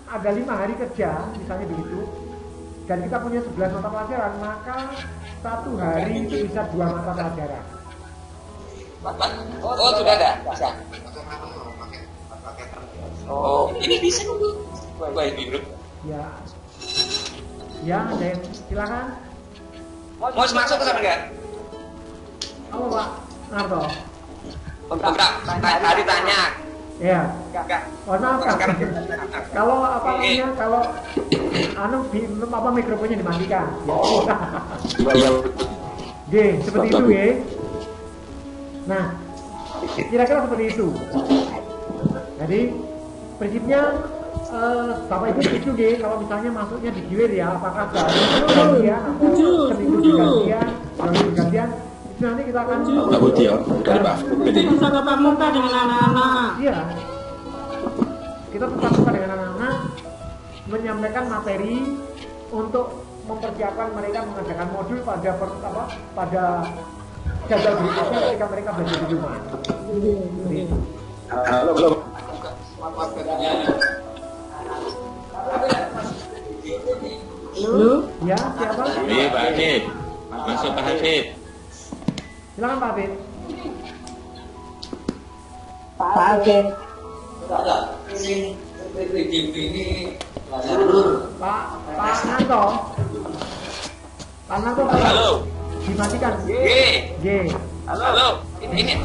ada 5 hari kerja, misalnya begitu, dan kita punya 11 mata pelajaran, maka 1 hari itu bisa 2 mata pelajaran. Oh sudah ada, bisa. Oh ini bisa. Baik, Bro. Ya. Ya, ada yang silakan. Mau masuk ke sana enggak? Apa Pak Narto? Enggak, tadi tanya. Ya. Enggak. Oh, maaf Kak. Sekarang Kalau apa namanya, kalau apa mikrofonnya dimatikan. Ya. G, seperti itu ya. Nah, kira-kira seperti itu. Jadi prinsipnya Bapak Ibu itu G, kalau misalnya masuknya di gilir ya, apakah gantian atau seminggu gantian, gantian, itu nanti kita akan Pak Budi ya, dari Pak Budi. Bisa tatap muka dengan anak-anak. Iya, kita tetap muka dengan anak-anak, menyampaikan materi untuk mempersiapkan mereka mengerjakan modul pada jadwal berikutnya ketika mereka belajar di rumah. Halo. Halo? Ya, siapa? Iya, Pak Hafid. Masuk Pak Hafid. Silakan Pak Bin. Pak Nanto. Pak Nanto. Halo. Dimatikan. G. Halo. Ini.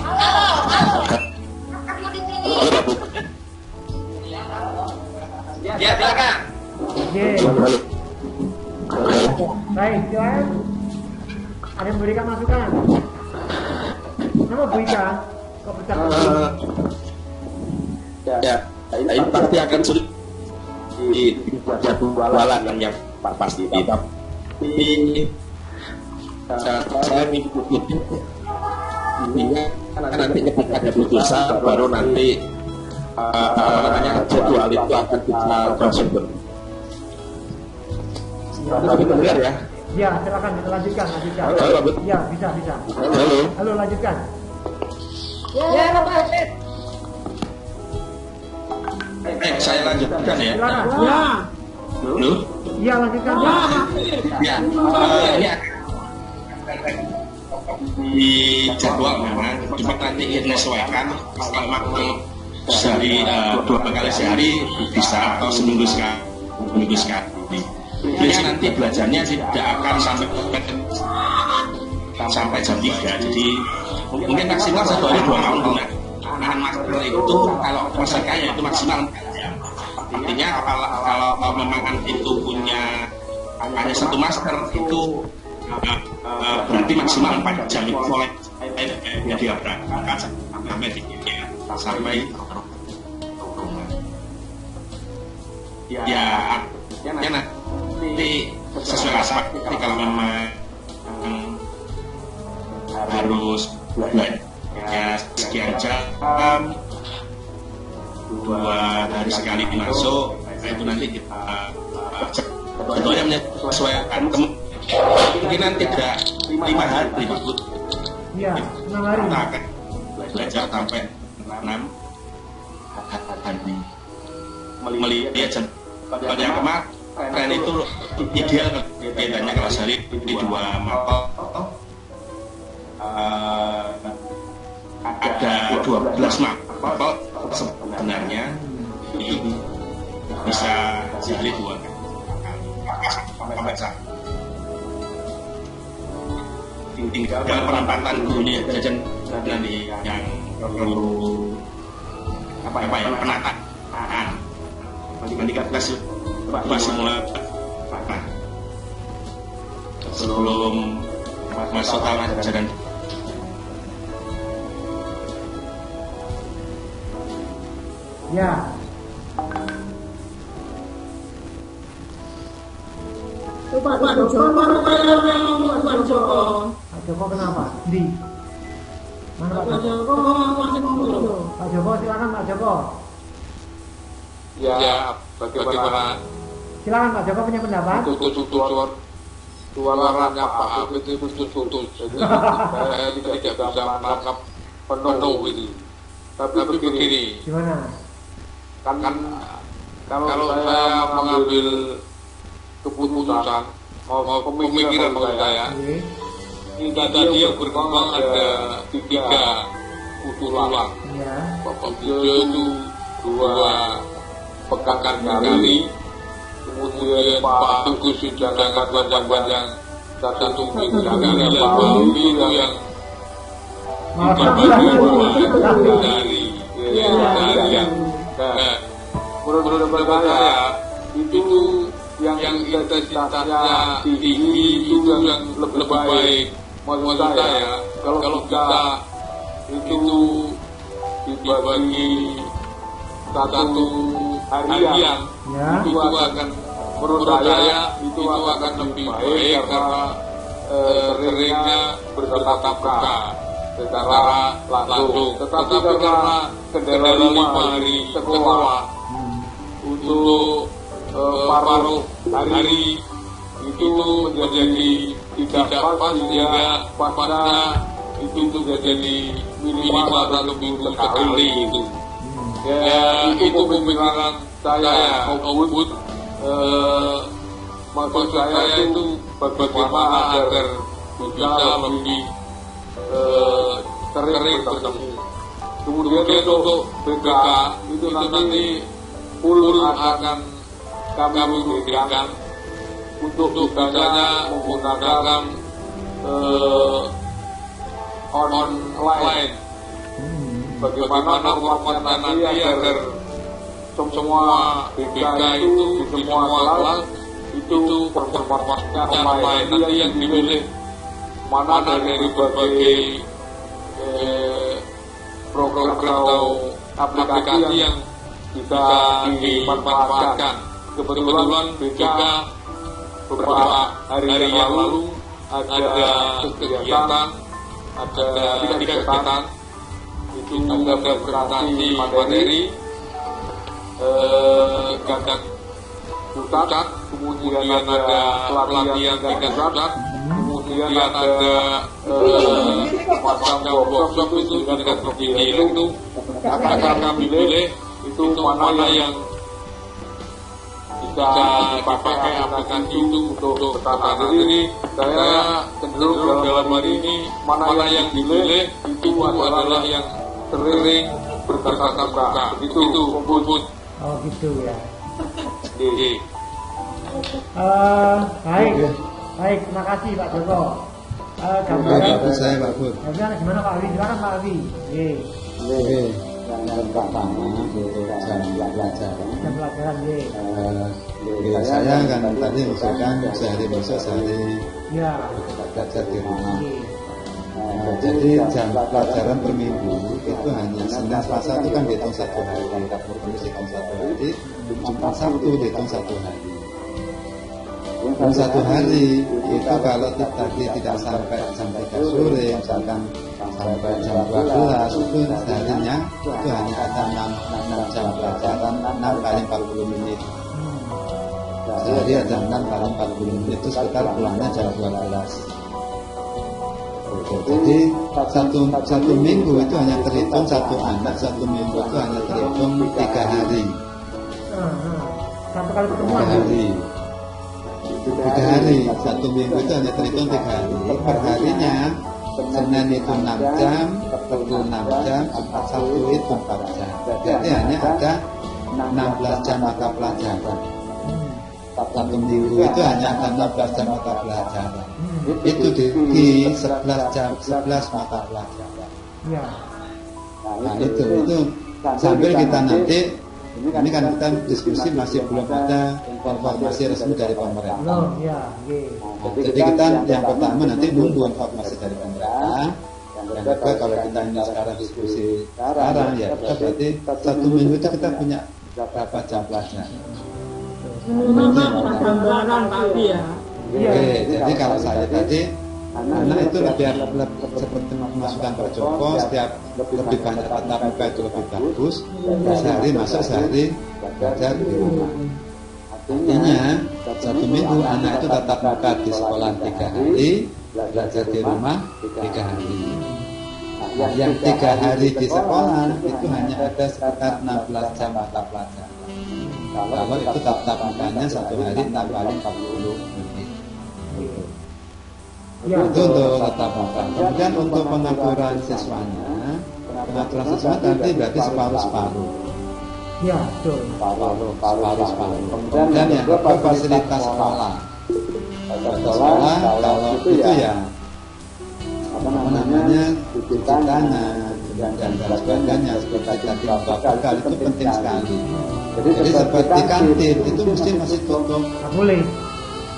Halo Pak Budi. Ya, silakan. G. Halo. Baik, silakan. Ada yang memberikan masukan? Nama Bu Ika. Kok bercakap? Ya, ini pasti akan sulit di jadwalan yang pasti. Tapi saya mengikuti ini nanti ketika ada putusan baru nanti jadwal itu akan kita bersumber. Tapi benar ya. Ya, silakan lanjutkan. Halo, Pak Bud. Ya, bisa. Halo, lanjutkan. Ya, Pak Hafid. Saya lanjutkan ya. Silakan. Ya. Dulu. Iya, lanjutkan. Ya, ini di jadwal memang cuma nanti menyesuaikan kalau makan sehari 2 kali sehari bisa atau seminggu sekali. Biasanya nanti belajarnya tidak akan sampai jam 3, jadi mungkin maksimal 1 hari 2 malam gunakan masker itu kalau pesertanya itu maksimal 4 jam. Artinya kalau memang itu punya hanya 1 masker itu berarti maksimal 4 jam itu oleh dia berangkat sampai rumah. Ya nanti sesuai aspek kalau memang harus belajar sekian jam 2 hari sekali masuk, itu nanti kita jadwalnya menyesuaikan. Mungkin nanti tidak 5 hari Pak Bud. Iya, 6 hari. Kita akan belajar sampai 6 hari. Melihat pada yang kemarin itu ideal kegiatannya kalau sehari di 2 mapel ada 12 mapel sebenarnya bisa sehari 2 kali sampai tinggal penempatan gurunya jajan nanti yang perlu penataan nanti kita kasih mulai sebelum masuk tahun ajaran. Ya. Pak Joko, Pak Joko. Pak Joko kenapa? Di mana Pak Pak Joko? Joko, Pak Joko, silakan Pak Joko. Ya, bagaimana Silakan Pak Joko punya pendapat. tualangannya Pak Hafid itu betul-betul, jadi saya tidak bisa menangkap penuh itu. Tapi begini, Gimana? kan kalau saya mengambil keputusan, mau pemikiran menurut saya, Oke. tadi yang berkembang ada 3 usulan. Ya. Bapak Video itu 2 pekan kali, kemudian Pak Agus sudah sangat panjang-panjang satu minggu kali Pak Alwi itu yang dari yang menurut saya itu yang intensitasnya tinggi itu yang lebih baik menurut saya kalau kita itu dibagi satu harian itu akan menurut saya itu akan lebih baik karena seringnya bertatap muka secara langsung. Tetapi karena kendala 5 hari sekolah untuk paruh hari itu menjadi tidak pas sehingga pasnya itu menjadi minimal 1 minggu sekali itu. Ya itu pemikiran saya output maksud saya itu bagaimana agar bisa lebih sering bertemu. Kemudian untuk BK itu nanti full akan kami berikan untuk bisanya menggunakan online. Bagaimana formatnya nanti agar semua BK itu di semua kelas itu formatnya online. Nanti yang dipilih mana dari berbagai program atau aplikasi yang bisa dimanfaatkan. Kebetulan BK beberapa hari yang lalu ada kegiatan, ada 3 kegiatan itu ada presentasi materi, gagak pusat, kemudian ada pelatihan gagak pusat, kemudian ada macam workshop itu dengan berpikir itu akan kami pilih itu mana yang bisa dipakai aplikasi itu untuk pertama. Jadi saya cenderung dalam hari ini mana yang dipilih itu adalah yang sering bertatap muka. Begitu, Bud. Oh gitu ya. Iya. Baik, terima kasih Pak Joko. Gambaran saya Pak Bud. Gimana Pak Alwi? Silakan Pak Alwi. Yang pertama jam pelajaran. Saya kan tadi misalkan sehari besok sehari belajar di rumah. Jadi jam pelajaran per minggu itu hanya Senin Selasa itu kan dihitung 1 hari, Kamis dihitung 1 hari, Jumat Sabtu dihitung 1 hari. Yang 1 hari itu kalau tadi tidak sampai jam 3 sore, misalkan sampai jam 12 itu seharinya itu hanya ada 6 jam pelajaran, 6 kali 40 menit. Sehari ada 6 kali 40 menit itu sekitar pulangnya jam 12. Jadi satu minggu itu hanya terhitung 1 anak, 1 minggu itu hanya terhitung 3 hari. 1 kali pertemuan. 3 hari. 3 hari, 1 minggu itu hanya terhitung 3 hari. Per harinya Senin itu 6 jam, Rabu 6 jam, Jumat Sabtu itu 4 jam. Jadi hanya ada 16 jam mata pelajaran. 1 minggu itu hanya ada 16 jam mata pelajaran. Itu di 11 jam, 11 mata pelajaran. Nah itu sambil kita nanti ini kan kita diskusi masih belum ada informasi resmi dari pemerintah. Jadi kita yang pertama nanti nunggu informasi dari pemerintah. Yang kedua kalau kita ini sekarang diskusi sekarang ya kita berarti 1 minggu itu kita punya berapa jam pelajaran. Gambaran tadi ya. Oke, jadi kalau saya tadi anak itu lebih seperti masukan Pak Joko, setiap lebih banyak tatap muka itu lebih bagus. Sehari masuk, sehari belajar di rumah. Artinya 1 minggu anak itu tatap muka di sekolah 3 hari, belajar di rumah 3 hari. Yang 3 hari di sekolah itu hanya ada sekitar 16 jam mata pelajaran. Kalau itu tatap mukanya 1 hari 6 kali 40 menit. Itu untuk tatap muka. Kemudian untuk pengaturan siswanya tadi berarti separuh-separuh. Ya, betul. Kemudian yang kedua fasilitas sekolah. Sekolah kalau itu ya apa namanya cuci tangan dan sebagainya seperti tadi bakal itu penting sekali. Jadi seperti kantin itu mesti masih tutup. Nggak boleh.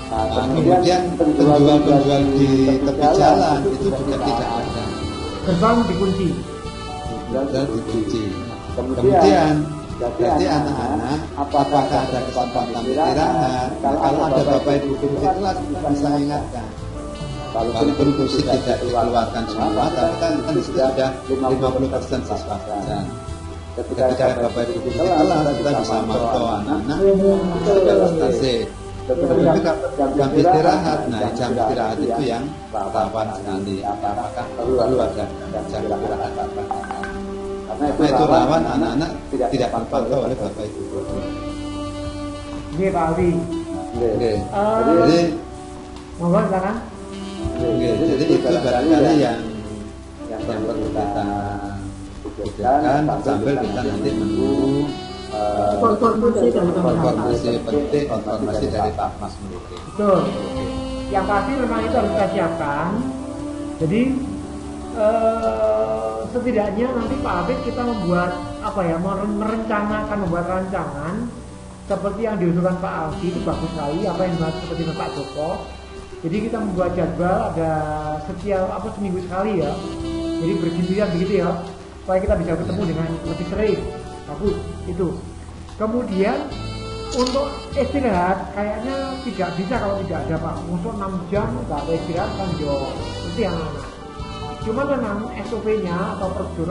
Kemudian penjual-penjual di tepi jalan itu juga tidak ada. Gerbang dikunci. Kemudian berarti anak-anak apakah ada kesempatan istirahat? Kalau ada bapak ibu guru di kelas kita bisa ingatkan. Walaupun kursi tidak dikeluarkan semua, tapi kan di situ sudah 50% siswa saja. Ketika bapak ibu guru di kelas kita bisa mantau anak-anak sudah prestasi. Tapi jam istirahat, nah jam istirahat itu yang rawan sekali. Apakah perlu ada jam istirahat? Karena itu rawan anak-anak tidak terpantau oleh bapak ibu guru. Oke, Pak Aldi. Jadi, mohon silakan. jadi itu barangkali yang perlu kita pikirkan sambil kita nanti menunggu informasi penting, informasi dari Pak Mas Mulki. Betul. Yang pasti memang itu harus kita siapkan. Jadi setidaknya nanti Pak Habib kita membuat apa ya, membuat rancangan seperti yang diusulkan Pak Aldi itu bagus sekali, apa yang dibahas seperti Pak Joko. Jadi kita membuat jadwal ada setiap seminggu sekali ya. Jadi bergiliran begitu ya, supaya kita bisa ketemu dengan lebih sering. Bagus itu. Kemudian untuk istirahat kayaknya tidak bisa kalau tidak ada Pak. Untuk 6 jam nggak ada istirahat kan jo. Itu yang anak. Cuma memang SOP-nya atau prosedur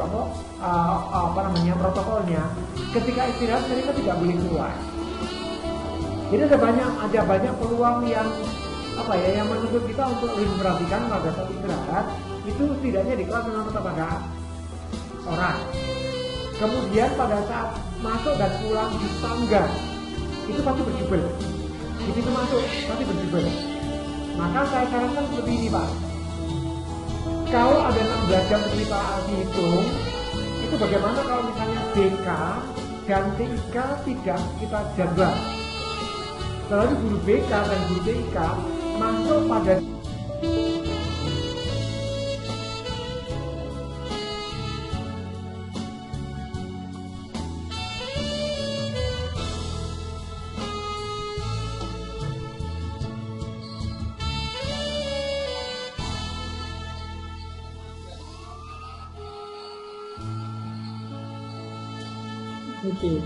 protokolnya ketika istirahat mereka tidak boleh keluar. Jadi ada banyak peluang yang yang menuntut kita untuk lebih memperhatikan pada saat istirahat itu setidaknya di kelas memang tetap ada orang. Kemudian pada saat masuk dan pulang di tangga itu pasti berjubel. Di pintu masuk pasti berjubel. Maka saya sarankan seperti ini Pak. Kalau ada 16 jam seperti Pak Aldi hitung, itu bagaimana kalau misalnya BK dan TIK tidak kita jadwal. Selalu guru BK dan guru TIK masuk pada Oke.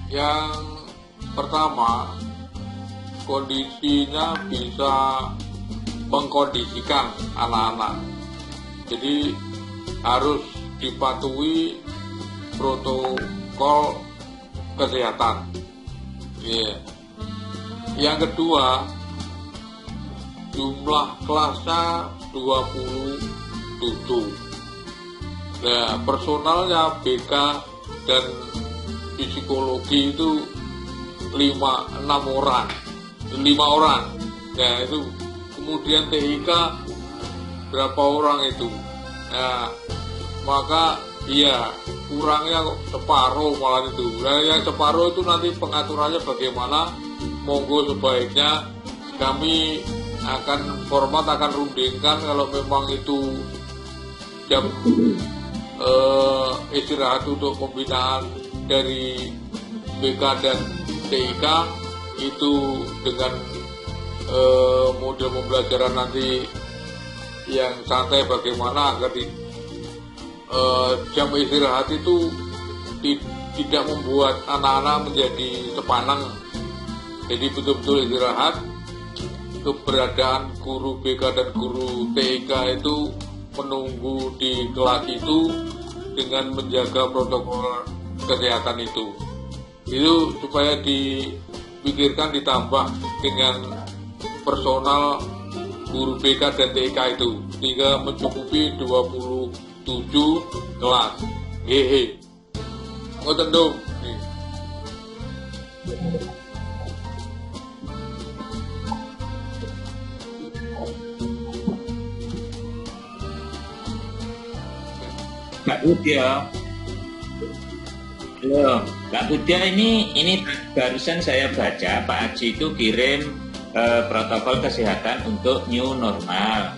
Yang pertama, kondisinya bisa mengkondisikan anak-anak. Jadi harus dipatuhi protokol kesehatan. Yang kedua, jumlah kelasnya 27. Nah, personalnya BK dan psikologi itu 5 orang. Nah, itu kemudian TIK berapa orang itu? Nah, maka iya kurangnya kok separuh malah itu. Nah, yang separuh itu nanti pengaturannya bagaimana? Monggo sebaiknya kami akan rundingkan kalau memang itu jam istirahat untuk pembinaan dari BK dan TIK itu dengan model pembelajaran nanti yang santai bagaimana agar jam istirahat itu tidak membuat anak-anak menjadi sepanang. Jadi betul-betul istirahat. Keberadaan guru BK dan guru TIK itu menunggu di kelas itu dengan menjaga protokol kesehatan itu supaya dipikirkan ditambah dengan personal guru BK dan TK itu sehingga mencukupi 27 kelas. Hehe. Ngoten dong. Mbak Budya. Halo, Mbak Budya, ini barusan saya baca Pak Haji itu kirim protokol kesehatan untuk new normal.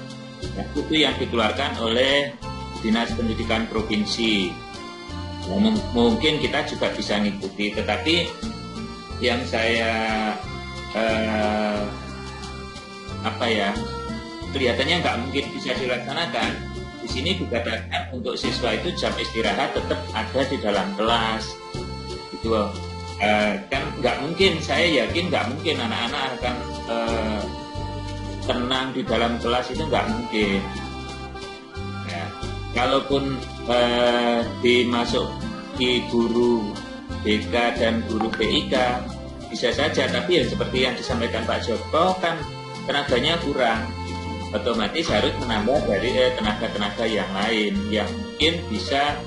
Ya, itu yang dikeluarkan oleh Dinas Pendidikan Provinsi. Ya, mungkin kita juga bisa ngikuti, tetapi yang saya kelihatannya nggak mungkin bisa dilaksanakan. Di sini dikatakan untuk siswa itu jam istirahat tetap ada di dalam kelas, gitu. Kan nggak mungkin, saya yakin nggak mungkin anak-anak akan tenang di dalam kelas, itu nggak mungkin. Ya, kalaupun dimasuki guru BK dan guru PIK bisa saja, tapi ya seperti yang disampaikan Pak Joko kan tenaganya kurang, otomatis harus menambah dari tenaga-tenaga yang lain yang mungkin bisa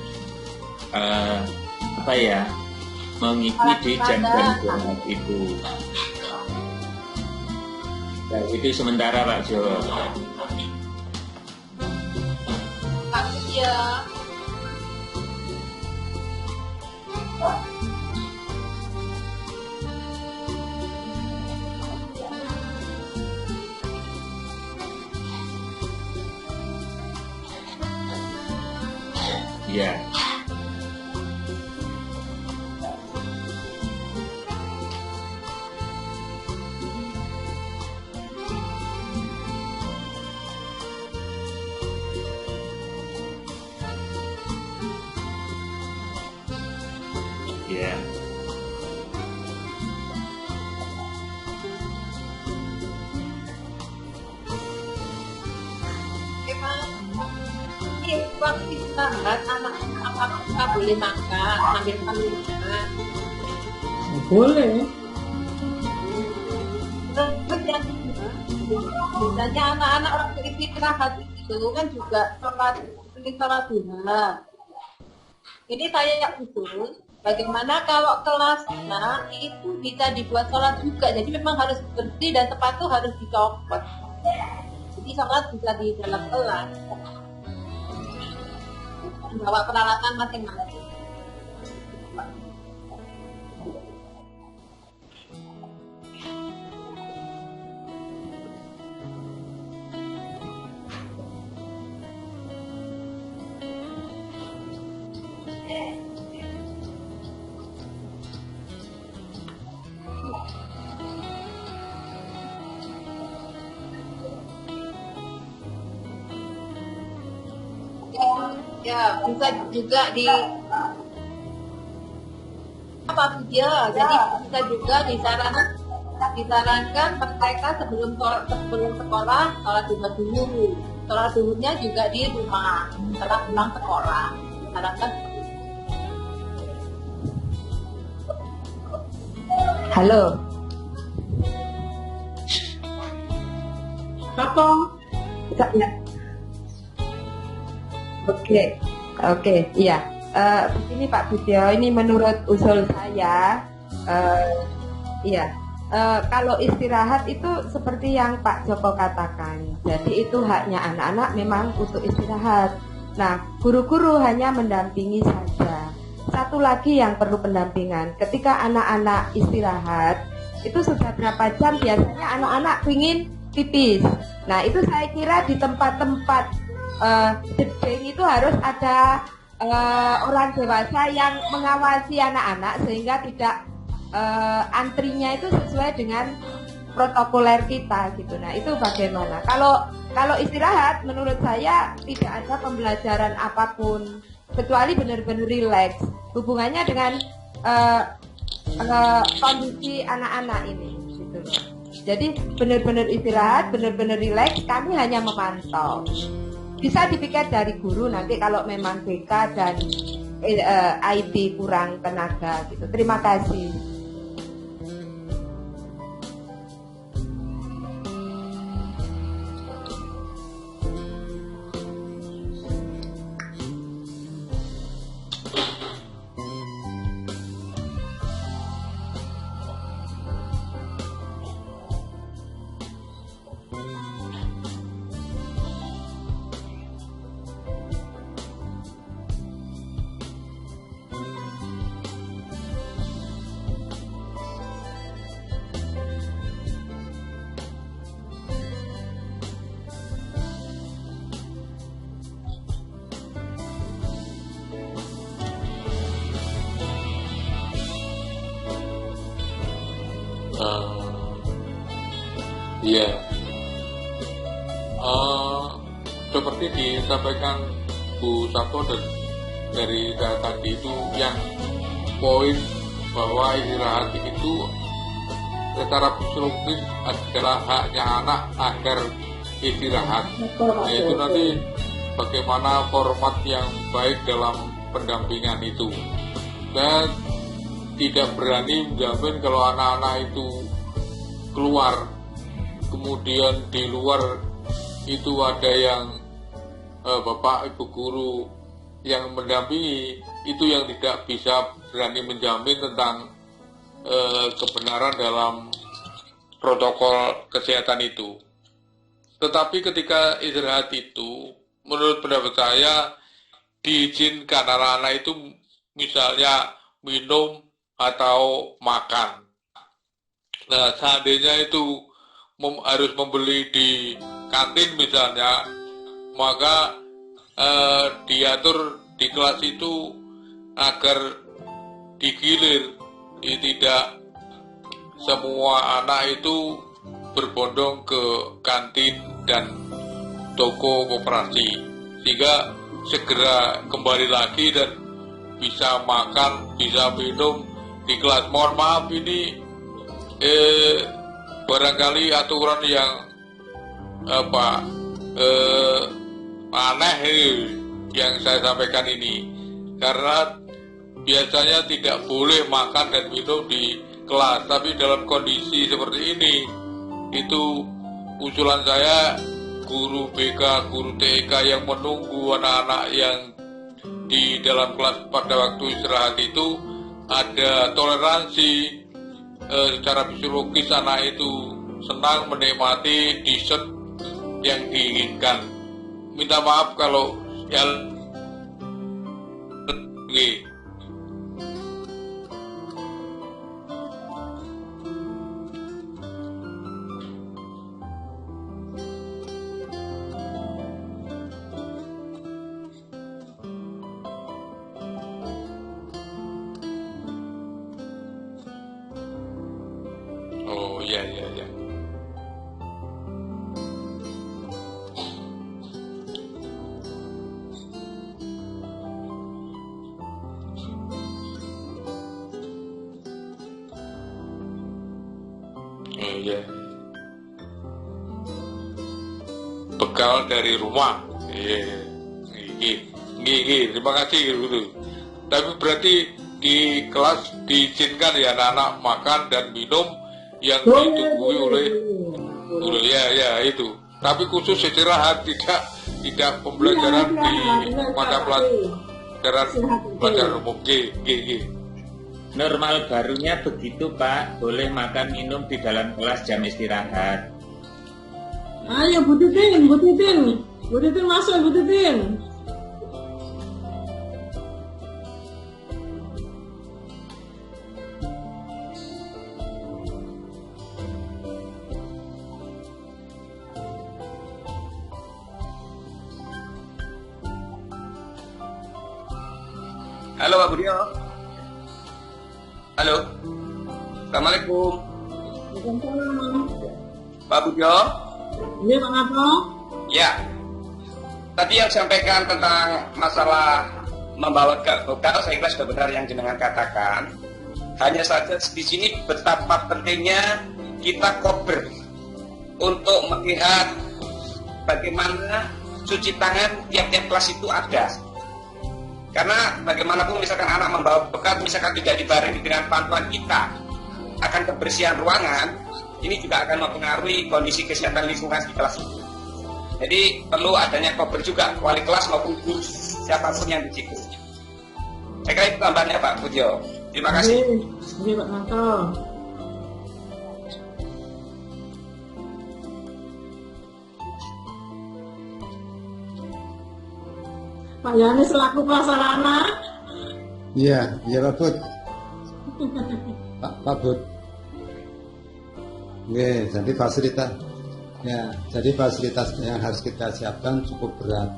mengikuti jam-jam itu. Nah, itu sementara Pak Jo. Pak Budya. Ya. Ya. Waktu istirahat anak-anak apakah boleh makan sambil makan? Boleh. Biasanya anak-anak waktu istirahat itu kan juga sholat duha. Ini saya usul, bagaimana kalau kelasnya itu bisa dibuat sholat juga. Jadi memang harus bersih dan sepatu harus dicopot. Jadi sholat bisa di dalam kelas. Bawa peralatan masing-masing. Ya, bisa juga jadi bisa juga disarankan mereka sebelum sekolah sholat duha dulu. Sholat duhanya juga di rumah setelah pulang sekolah. Disarankan. Halo. Apa? Ya. Oke, iya. Begini Pak Budyo, ini menurut usul saya, kalau istirahat itu seperti yang Pak Joko katakan. Jadi itu haknya anak-anak memang untuk istirahat. Nah, guru-guru hanya mendampingi saja. Satu lagi yang perlu pendampingan, ketika anak-anak istirahat, itu sudah berapa jam biasanya anak-anak ingin pipis. Nah, itu saya kira di tempat-tempat jeding itu harus ada orang dewasa yang mengawasi anak-anak sehingga tidak antrinya itu sesuai dengan protokoler kita gitu. Nah, itu bagaimana? Kalau istirahat menurut saya tidak ada pembelajaran apapun kecuali benar-benar rileks hubungannya dengan kondisi anak-anak ini gitu. Jadi benar-benar istirahat, benar-benar rileks, kami hanya memantau. Bisa dipikir dari guru nanti kalau memang BK dan IT kurang tenaga gitu. Terima kasih. Iya. Seperti disampaikan Bu Sabto dan dari saya tadi itu yang poin bahwa istirahat itu secara fisiologis adalah haknya anak agar istirahat. Yaitu nanti bagaimana format yang baik dalam pendampingan itu. Dan tidak berani menjamin kalau anak-anak itu keluar, kemudian di luar itu ada yang bapak ibu guru yang mendampingi, itu yang tidak bisa berani menjamin tentang kebenaran dalam protokol kesehatan itu. Tetapi ketika istirahat itu, menurut pendapat saya diizinkan anak-anak itu misalnya minum atau makan. Nah, seandainya itu harus membeli di kantin misalnya, maka diatur di kelas itu agar digilir, tidak semua anak itu berbondong ke kantin dan toko koperasi, sehingga segera kembali lagi dan bisa makan, bisa minum di kelas. Mohon maaf, ini barangkali aturan yang aneh yang saya sampaikan ini, karena biasanya tidak boleh makan dan minum di kelas, tapi dalam kondisi seperti ini, itu usulan saya, guru BK, guru TK yang menunggu anak-anak yang di dalam kelas pada waktu istirahat itu ada toleransi secara fisiologis, anak itu senang menikmati dessert yang diinginkan. Minta maaf kalau oh ya. Ya. Bekal dari rumah. Terima kasih guru. Tapi berarti di kelas diizinkan ya anak-anak makan dan minum yang ditunggui oleh guru. Ya itu. Tapi khusus istirahat, tidak pembelajaran di mata pelajaran umum. Normal barunya begitu Pak, boleh makan minum di dalam kelas jam istirahat. Ayo Bu Titin masuk Bu Titin. Halo Pak Budio. Halo, assalamualaikum. Pak Budio. Iya Pak Nato. Ya, tadi yang sampaikan tentang masalah membawa bekal, saya kira sudah benar yang jenengan katakan. Hanya saja di sini betapa pentingnya kita kober untuk melihat bagaimana cuci tangan tiap-tiap kelas itu ada. Karena bagaimanapun misalkan anak membawa bekal, misalkan tidak dibarengi dengan pantuan kita akan kebersihan ruangan, ini juga akan mempengaruhi kondisi kesehatan lingkungan di kelas itu. Jadi perlu adanya kober juga, wali kelas maupun guru siapapun yang di situ. Saya kira itu tambahannya Pak Pujo. Terima kasih. Iya Pak Nato. Pak Yani selaku pelaksana. Iya Pak Bud. Pak Bud. Oke, jadi fasilitas yang harus kita siapkan cukup berat.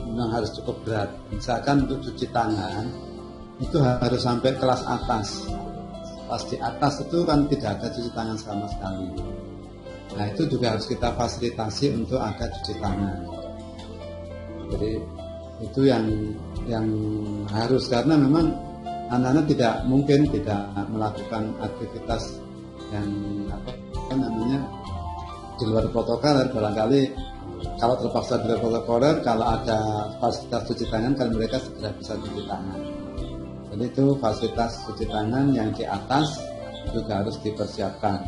Memang harus cukup berat. Misalkan untuk cuci tangan itu harus sampai kelas atas. Pas di atas itu kan tidak ada cuci tangan sama sekali. Nah itu juga harus kita fasilitasi untuk ada cuci tangan. Jadi itu yang harus, karena memang anak-anak tidak mungkin tidak melakukan aktivitas yang apa namanya di luar protokol. Barangkali kalau terpaksa di luar protokol, kalau ada fasilitas cuci tangan kan mereka segera bisa cuci tangan. Jadi itu fasilitas cuci tangan yang di atas juga harus dipersiapkan.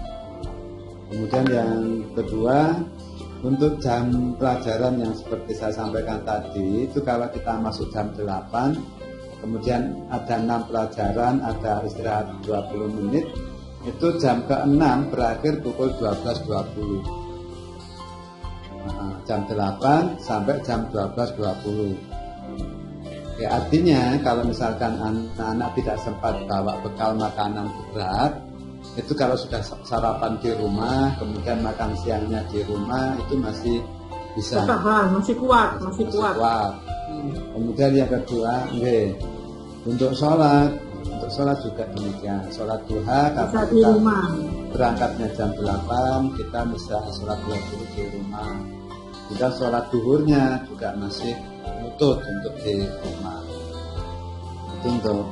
Kemudian yang kedua, untuk jam pelajaran yang seperti saya sampaikan tadi, itu kalau kita masuk jam 8, kemudian ada 6 pelajaran, ada istirahat 20 menit, itu jam ke-6 berakhir pukul 12.20. Jam 8 sampai jam 12.20. Ya, artinya kalau misalkan anak-anak tidak sempat bawa bekal makanan berat, itu kalau sudah sarapan di rumah, kemudian makan siangnya di rumah, itu masih bisa tahan, masih kuat. Kemudian yang kedua, untuk sholat juga demikian. Sholat duha karena kita berangkatnya jam 8, kita bisa sholat duha dulu di rumah. Kita sholat duhurnya juga masih nutut untuk di rumah. Itu untuk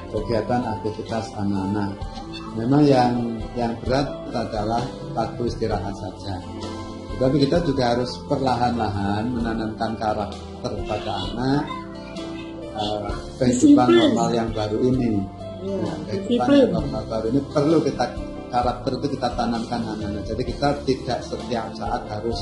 kegiatan aktivitas anak-anak. Memang yang berat adalah waktu istirahat saja. Tapi kita juga harus perlahan-lahan menanamkan karakter pada anak, kehidupan normal yang baru ini. Kehidupan yang normal baru ini perlu karakter itu kita tanamkan anak-anak. Jadi kita tidak setiap saat harus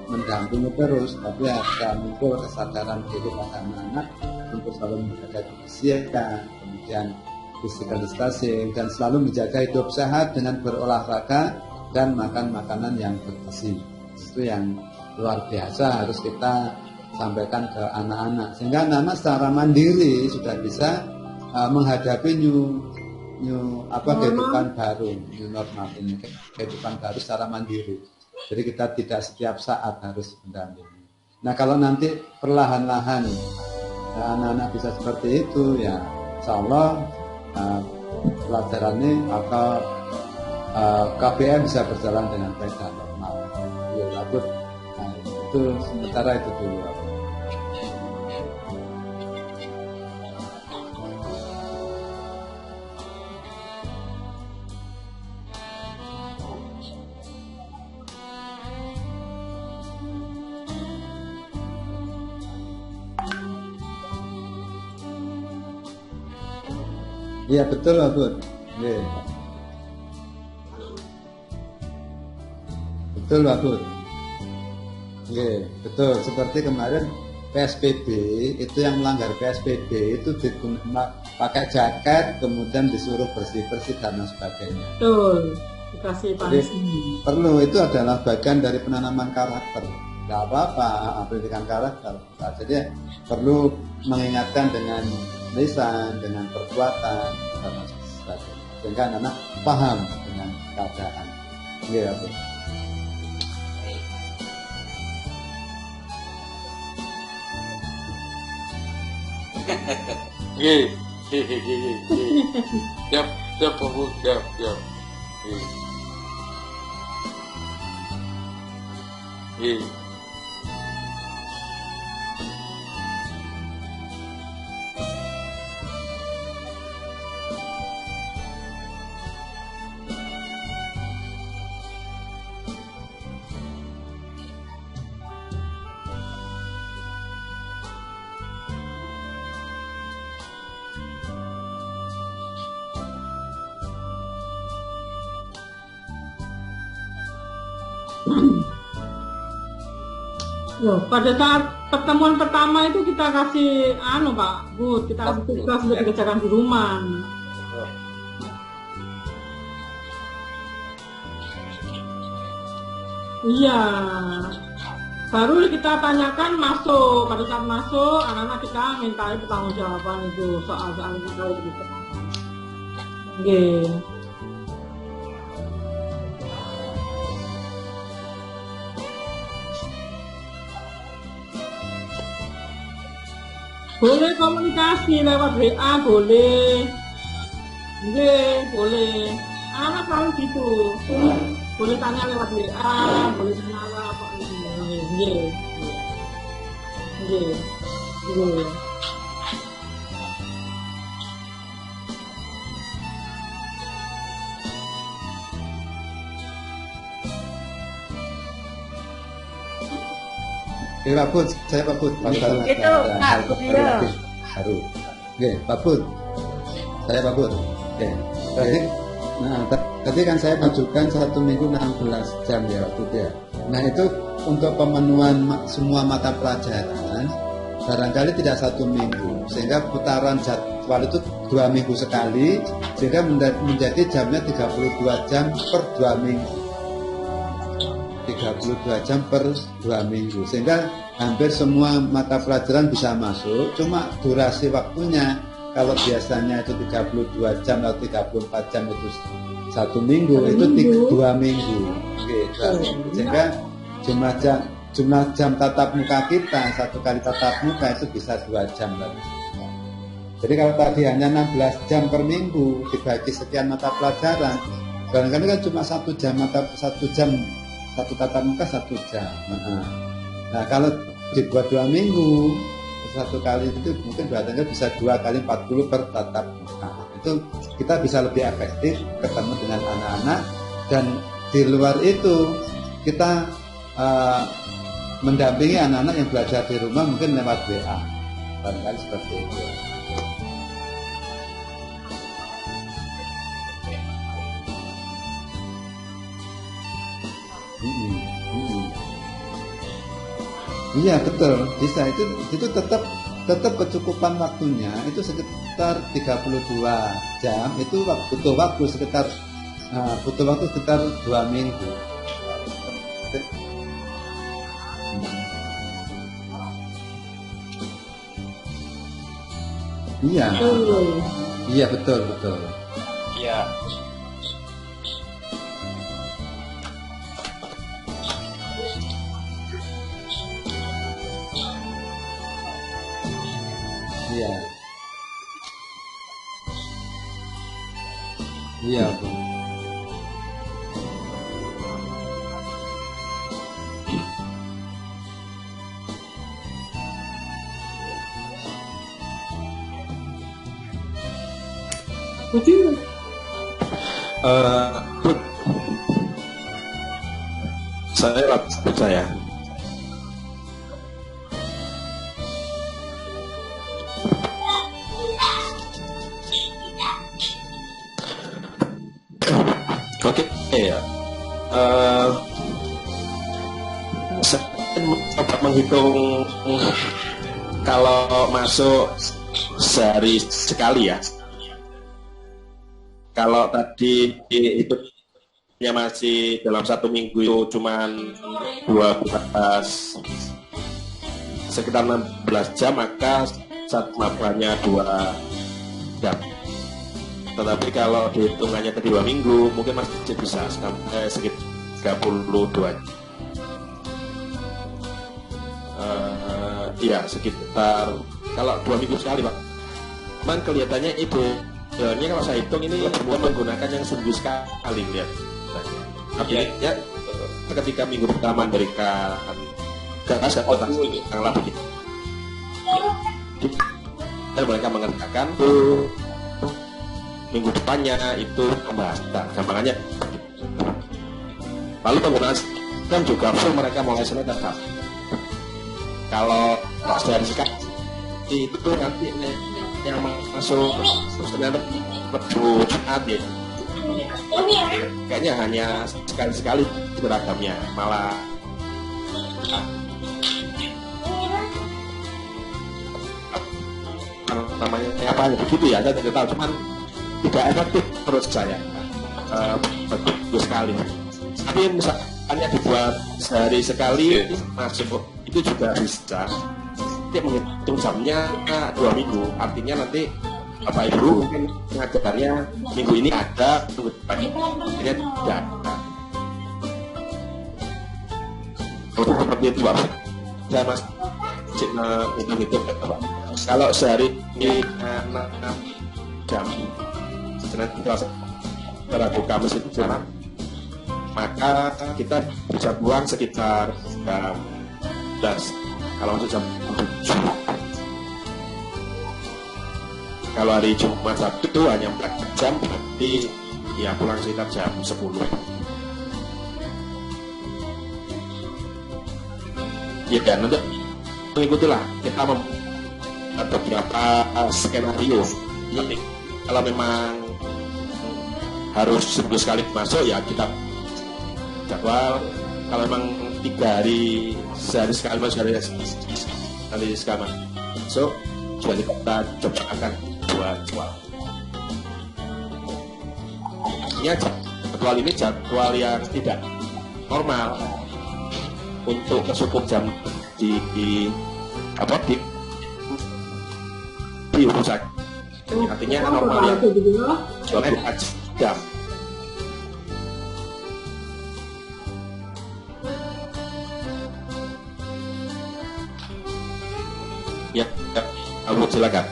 mendampingi terus, tapi ada muncul kesadaran diri pada anak-anak untuk selalu menjaga kebersihan, kemudian physical distancing, dan selalu menjaga hidup sehat dengan berolahraga dan makan makanan yang bergizi. Itu yang luar biasa harus kita sampaikan ke anak-anak, sehingga anak-anak secara mandiri sudah bisa menghadapi kehidupan baru, new normal ini, kehidupan baru secara mandiri. Jadi kita tidak setiap saat harus mendampingi. Nah kalau nanti perlahan-lahan anak-anak bisa seperti itu, ya insya Allah pelajarannya atau KBM bisa berjalan dengan baik dan normal. Ya, itu sementara itu dulu. Iya betul Pak Bud. Betul Pak Bud. Betul. Seperti kemarin PSBB itu yang melanggar PSBB itu pakai jaket, kemudian disuruh bersih-bersih dan sebagainya. Betul. Dikasih punishment. Perlu, itu adalah bagian dari penanaman karakter. Tidak apa-apa, pendidikan karakter. Nah, jadi perlu mengingatkan dengan lisan, dengan perbuatan, dan sebagainya, sehingga anak-anak paham dengan keadaan. Iya, Bu. Siap, Bu. Siap. Loh, pada saat pertemuan pertama itu kita kasih Pak Bud, kita kasih tugas untuk dikerjakan di rumah. Iya. Baru kita tanyakan masuk, pada saat masuk anak-anak kita minta pertanggungjawaban itu soal-soal kita itu. Oke. Boleh komunikasi lewat WA, boleh. Boleh. Anak selalu gitu. boleh tanya lewat WA, boleh tanya apa nggih. Pak Bud, saya Pak Bud. Itu Pak Budio. Haru. Oke, Pak Bud. Saya Pak Bud. Oke. Tadi kan saya majukan 1 minggu 16 jam ya Pak Bud ya. Nah itu untuk pemenuhan semua mata pelajaran barangkali tidak 1 minggu, sehingga putaran jadwal itu 2 minggu sekali, sehingga menjadi jamnya 32 jam per 2 minggu. 32 jam per 2 minggu, sehingga hampir semua mata pelajaran bisa masuk. Cuma durasi waktunya kalau biasanya itu 32 jam atau 34 jam itu 1 minggu, itu 2 minggu. Oke, 2 minggu. Sehingga jumlah jam tatap muka kita, 1 kali tatap muka itu bisa 2 jam lagi. Jadi kalau tadi hanya 16 jam per minggu dibagi sekian mata pelajaran, barangkali kan cuma 1 jam satu tatap muka 1 jam. Nah kalau dibuat 2 minggu 1 kali itu mungkin berarti bisa 2 kali 40 per tatap muka. Itu kita bisa lebih efektif ketemu dengan anak-anak, dan di luar itu kita mendampingi anak-anak yang belajar di rumah mungkin lewat WA, barangkali seperti itu. Iya betul, bisa itu tetap kecukupan waktunya itu sekitar 32 jam, itu butuh waktu sekitar 2 minggu. Iya betul. Iya. Iya. Saya oke ya. Saya coba menghitung kalau masuk sehari sekali ya. Kalau tadi hitungnya masih dalam 1 minggu itu cuman 12 sekitar 16 jam, maka satu makannya 2 jam. Tetapi kalau dihitungannya tadi 2 minggu mungkin masih bisa sampai sekitar 32 jam. Iya sekitar kalau 2 minggu sekali Pak. Cuman kelihatannya idealnya kalau saya hitung ini kita menggunakan yang seminggu sekali lihat. Artinya ya, ketika minggu pertama memberikan gas otak yang begitu. Dan mereka mengerjakan minggu depannya itu pembahasan gampangannya. Lalu penggunaan kan juga full mereka mulai Senin dan Sabtu. Kalau dari sekali itu nanti yang masuk Senin Rabu Jumat ya. Kayaknya hanya sekali-sekali seragamnya, malah namanya apa begitu ya, saya tidak tahu, cuman tidak efektif menurut saya. Bagus sekali. Tapi misalnya dibuat sehari sekali masuk itu juga bisa. Dia menghitung jamnya 2 minggu, artinya nanti Bapak Ibu mungkin mengajarnya minggu ini ada, minggu depannya tidak ada. Seperti itu Pak. Saya masih menghitung Pak. Kalau sehari ini 6 jam, Senin Selasa Rabu Kamis itu jalan maka kita bisa buang sekitar jam 11. Kalau untuk jam 7, kalau hari Jumat Sabtu itu hanya 4 jam, berarti ya pulang sekitar jam 10. Ya, dan untuk mengikutilah kita beberapa skenario. Jadi kalau memang harus seminggu sekali masuk, ya kita jadwal. Kalau memang 3 hari, sehari sekali masuk, hari sekali masuk, juga kita coba akan buat jadwal. Ya, jadwal ini jadwal yang tidak normal untuk kesukup jam di urusan. Artinya normalnya 24 jam. Ya, Abu silakan.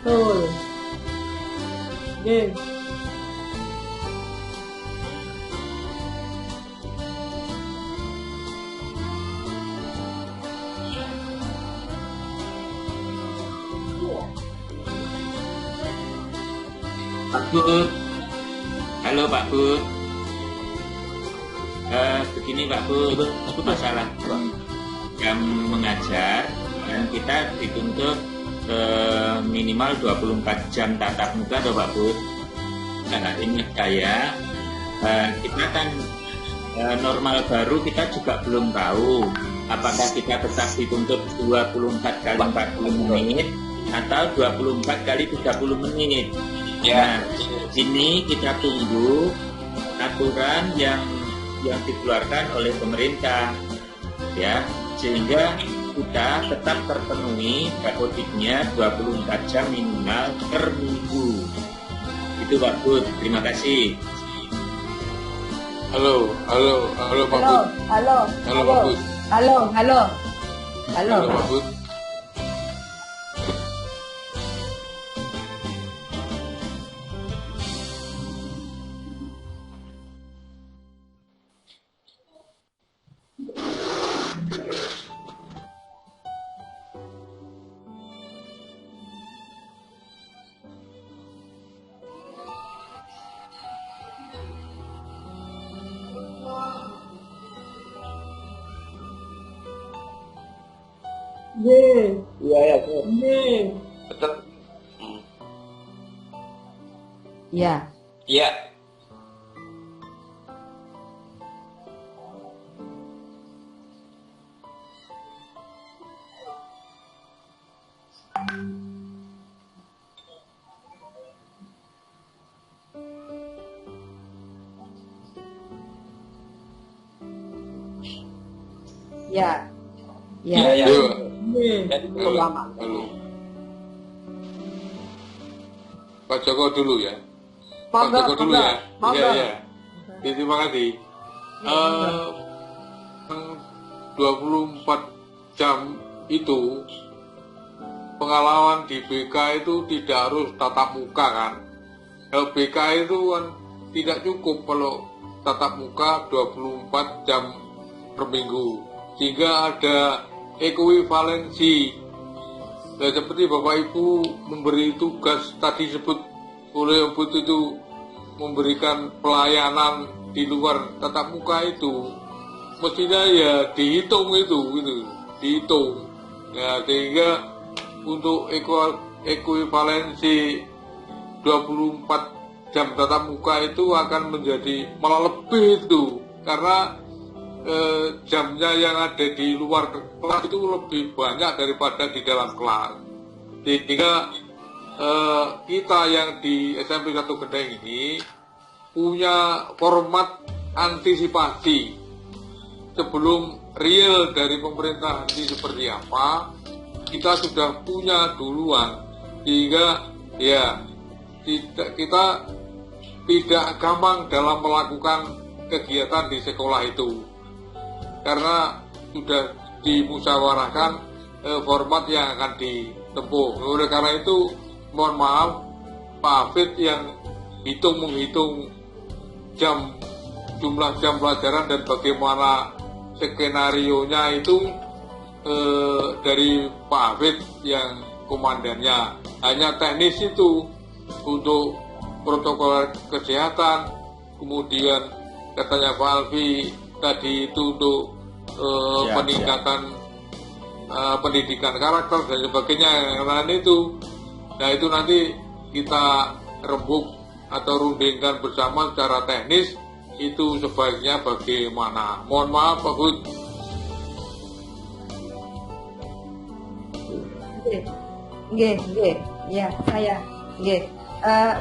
Betul. Oke. Pak Bud. Halo Pak Bud. Begini Pak Bud, masalah jam mengajar dan kita dituntut minimal 24 jam tatap muka toh Pak Bud. Nah, ingat saya, kita kan normal baru kita juga belum tahu apakah kita tetap dituntut 24 kali 40 menit atau 24 kali 30 menit. Nah, ini kita tunggu aturan yang dikeluarkan oleh pemerintah, ya, sehingga kita tetap terpenuhi dapotiknya 24 jam minimal per minggu. Itu Pak Bud, terima kasih. Halo Pak Bud. Halo Pak Bud. Halo Pak Bud. Iya. Betul. Ya. Iya. Ya. Jadi cukup lama. Halo. Pak Joko dulu ya. Pak Joko dulu ya. Iya. Terima kasih. 24 jam itu pengalaman di BK itu tidak harus tatap muka kan. Kalau BK itu kan tidak cukup kalau tatap muka 24 jam per minggu, sehingga ada ekuivalensi. Nah, seperti Bapak Ibu memberi tugas tadi disebut oleh Ibu itu memberikan pelayanan di luar tatap muka itu, mestinya ya dihitung itu dihitung. Ya, sehingga untuk ekuivalensi 24 jam tatap muka itu akan menjadi malah lebih itu, karena jamnya yang ada di luar kelas itu lebih banyak daripada di dalam kelas. Sehingga kita yang di SMP 1 Gendeng ini punya format antisipasi sebelum real dari pemerintah nanti seperti apa, kita sudah punya duluan, sehingga ya kita tidak gampang dalam melakukan kegiatan di sekolah itu. karena sudah dimusyawarahkan format yang akan ditempuh. Oleh karena itu, mohon maaf Pak Hafid yang menghitung jumlah jam pelajaran dan bagaimana skenario-nya itu dari Pak Hafid yang komandannya. Hanya teknis itu untuk protokol kesehatan, kemudian katanya Pak Alfi tadi itu untuk peningkatan pendidikan karakter dan sebagainya yang lain itu. Nah itu nanti kita rembuk atau rundingkan bersama secara teknis itu sebaiknya bagaimana. Mohon maaf Pak Hud. Ya saya.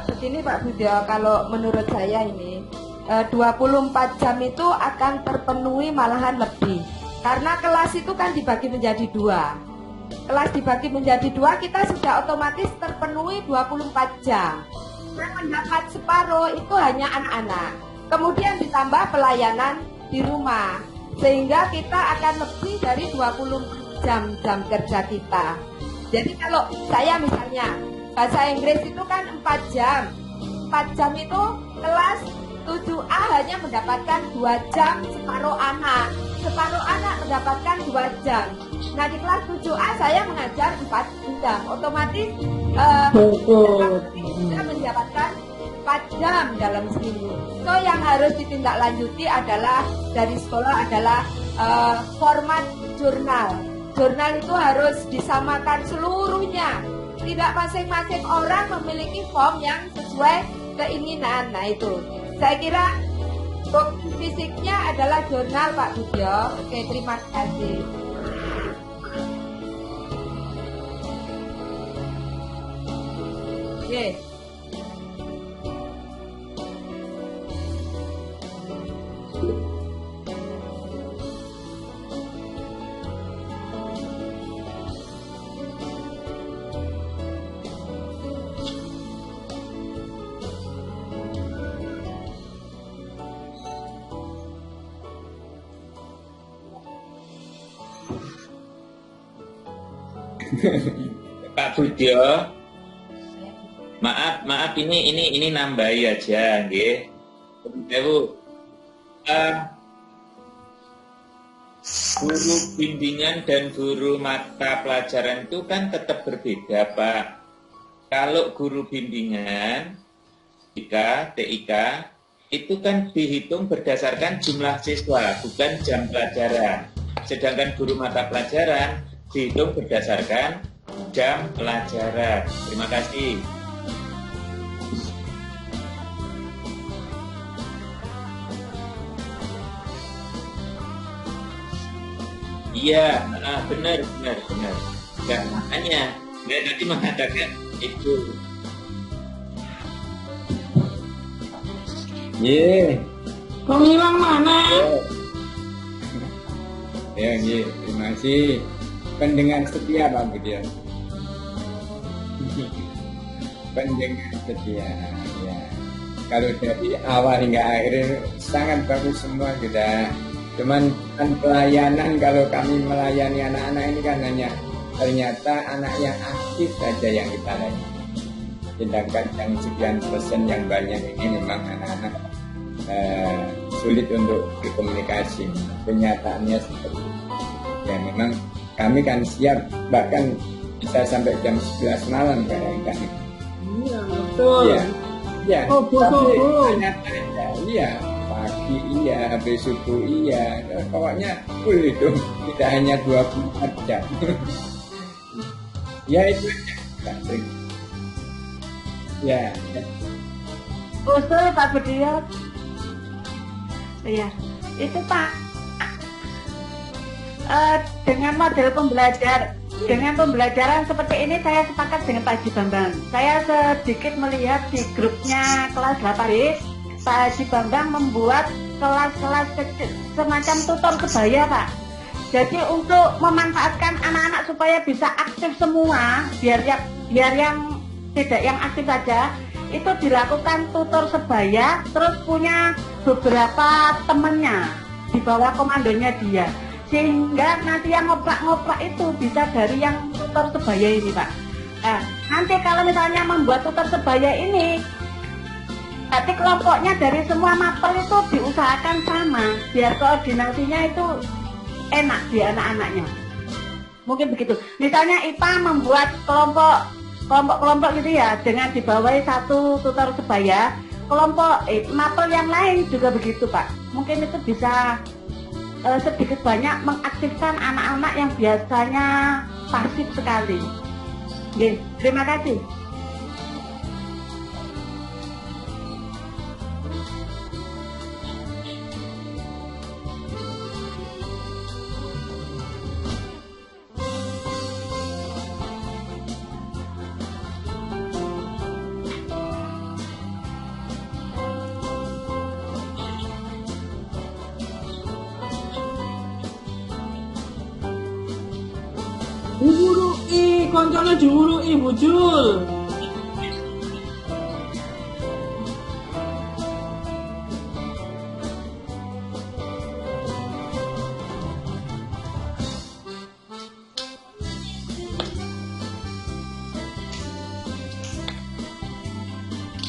Begini Pak Budyo, kalau menurut saya ini 24 jam itu akan terpenuhi malahan lebih. Karena kelas itu kan dibagi menjadi 2. Kelas dibagi menjadi 2, kita sudah otomatis terpenuhi 24 jam. Yang mendapat separuh itu hanya anak-anak. Kemudian ditambah pelayanan di rumah. Sehingga kita akan lebih dari 20 jam kerja kita. Jadi kalau saya misalnya bahasa Inggris itu kan 4 jam. 4 jam itu kelas 7A hanya mendapatkan 2 jam separuh anak. Separuh anak mendapatkan 2 jam. Nah di kelas 7A saya mengajar 4 jam. Otomatis kita mendapatkan 4 jam dalam seminggu. So yang harus ditindaklanjuti adalah dari sekolah adalah format jurnal. Jurnal itu harus disamakan seluruhnya. Tidak masing-masing orang memiliki form yang sesuai keinginan. Nah itu, saya kira bukti fisiknya adalah jurnal Pak Budyo. Oke, terima kasih. Oke. Pak Budyo, maaf ini nambahi aja, nggih. Bu, guru bimbingan dan guru mata pelajaran itu kan tetap berbeda, Pak. Kalau guru bimbingan TIK itu kan dihitung berdasarkan jumlah siswa, bukan jam pelajaran. Sedangkan guru mata pelajaran dihitung berdasarkan jam pelajaran. Terima kasih. Iya, benar. Dan makanya saya tadi mengatakan itu. Kau hilang mana? Ya, terima kasih. Pendengar setia Pak Budyo. Pendengar setia, ya. Kalau dari awal hingga akhir sangat bagus semua kita. Cuman kan pelayanan, kalau kami melayani anak-anak ini kan hanya ternyata anak yang aktif saja yang kita layani. Sedangkan yang sekian persen yang banyak ini memang anak-anak sulit untuk berkomunikasi. Kenyataannya seperti itu. Ya memang kami kan siap, bahkan bisa sampai jam 11 malam kadang-kadang. Iya, betul. Ya, Tapi iya, pagi iya, habis subuh iya. Pokoknya full itu, tidak hanya 24 jam. Ya itu aja, Pak Sri. Ya. Usul Pak Budyo. Iya, itu Pak. Dengan model pembelajaran seperti ini saya sepakat dengan Pak Haji Bambang. Saya sedikit melihat di grupnya kelas 8B, Pak Haji Bambang membuat kelas-kelas kecil semacam tutor kebaya Pak. Jadi untuk memanfaatkan anak-anak supaya bisa aktif semua, biar yang tidak yang aktif saja, itu dilakukan tutor sebaya, terus punya beberapa temannya. di bawah komandonya dia, sehingga nanti yang ngoprak-ngoprak itu bisa dari yang tutor sebaya ini Pak. Nah, nanti kalau misalnya membuat tutor sebaya ini, berarti kelompoknya dari semua mapel itu diusahakan sama, biar koordinasinya itu enak di anak-anaknya. Mungkin begitu. Misalnya IPA membuat kelompok gitu ya, dengan dibawahi satu tutor sebaya, kelompok mapel yang lain juga begitu Pak. Mungkin itu bisa sedikit banyak mengaktifkan anak-anak yang biasanya pasif sekali. Oke, terima kasih. Diwurui, koncone diwurui bujul.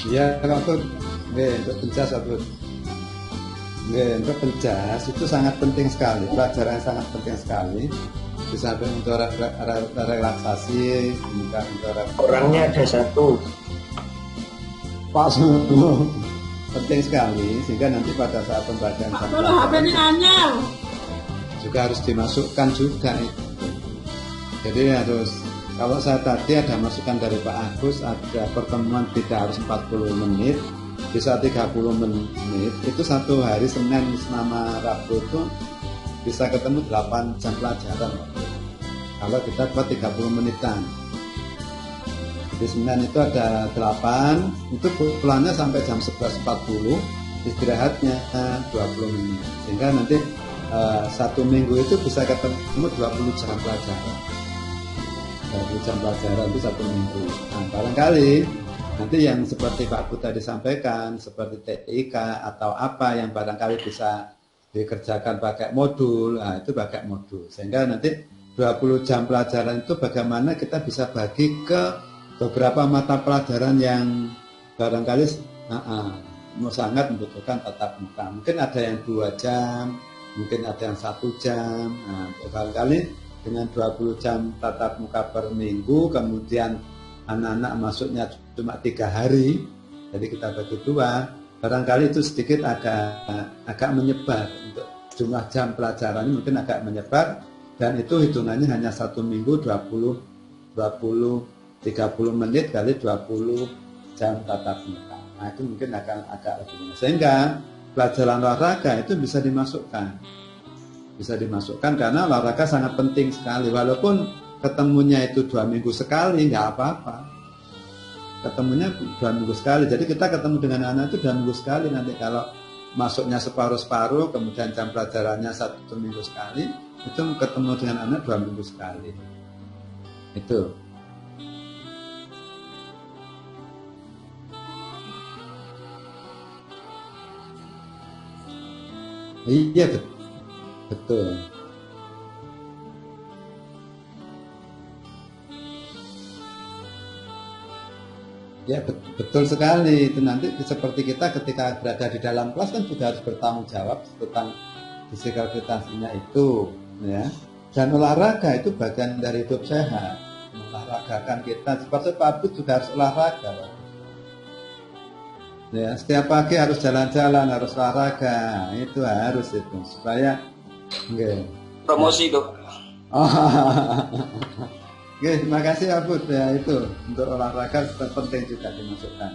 Ya, Pak, untuk pencas, Pak. Untuk pencas itu sangat penting sekali, pelajaran sangat penting sekali. Di samping untuk relaksasi, untuk orangnya ada satu. Pak Suno, penting sekali, sehingga nanti pada saat pembagian kalau HP ini anyar juga harus dimasukkan juga itu. Jadi harus, kalau saya tadi ada masukan dari Pak Agus, ada pertemuan tidak harus 40 menit, bisa 30 menit, itu satu hari Senin sama Rabu itu bisa ketemu 8 jam pelajaran. Kalau kita buat 30 menitan, jadi Senin itu ada 8, itu pulangnya sampai jam 11.40, istirahatnya 20 menit, sehingga nanti satu minggu itu bisa ketemu 20 jam pelajaran. 20 jam pelajaran itu satu minggu. Nah, barangkali nanti yang seperti Pak Bu tadi sampaikan, seperti TIK atau apa yang barangkali bisa dikerjakan pakai modul, nah itu pakai modul. Sehingga nanti 20 jam pelajaran itu bagaimana kita bisa bagi ke beberapa mata pelajaran yang barangkali sangat membutuhkan tatap muka. Mungkin ada yang 2 jam, mungkin ada yang 1 jam. Nah, barangkali dengan 20 jam tatap muka per minggu, kemudian anak-anak masuknya cuma 3 hari, jadi kita bagi 2, barangkali itu sedikit agak menyebar. Untuk jumlah jam pelajaran ini mungkin agak menyebar, dan itu hitungannya hanya 1 minggu 30 menit kali 20 jam tatap muka. Nah itu mungkin agak lebih, sehingga pelajaran olahraga itu bisa dimasukkan karena olahraga sangat penting sekali. Walaupun ketemunya itu 2 minggu sekali, nggak apa-apa. Ketemunya 2 minggu sekali. Jadi kita ketemu dengan anak itu 2 minggu sekali. Nanti kalau masuknya separuh-separuh, kemudian jam pelajarannya 1 minggu sekali, itu ketemu dengan anak 2 minggu sekali. Itu. Iya, betul. Ya betul sekali. Itu nanti seperti kita ketika berada di dalam kelas kan juga harus bertanggung jawab tentang fisikalitasnya itu, ya. Dan olahraga itu bagian dari hidup sehat. Olahragakan kita seperti Pak Abud juga harus olahraga, Pak. Ya, setiap pagi harus jalan-jalan, harus olahraga, itu harus itu supaya promosi tuh. Oke, terima kasih Abud ya, itu untuk olahraga penting juga dimasukkan.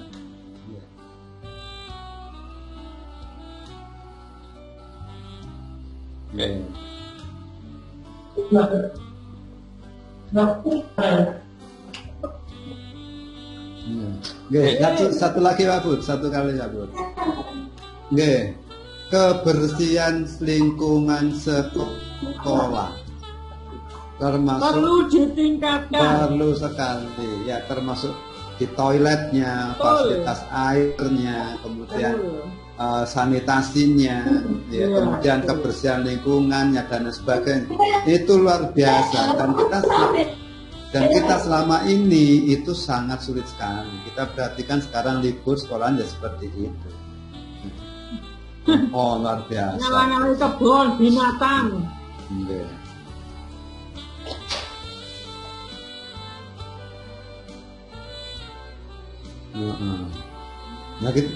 Satu lagi Pak Bud, satu kali ya Bud. Kebersihan lingkungan sekolah termasuk perlu ditingkatkan. Perlu sekali ya, termasuk di toiletnya, fasilitas airnya, kemudian sanitasinya, ya, kemudian kebersihan lingkungannya dan sebagainya. Itu luar biasa dan kita selama ini itu sangat sulit sekali. Kita perhatikan sekarang libur sekolah ya seperti itu. Oh, luar biasa. Nyala-nyala kebun binatang. Okay. Nah, gitu.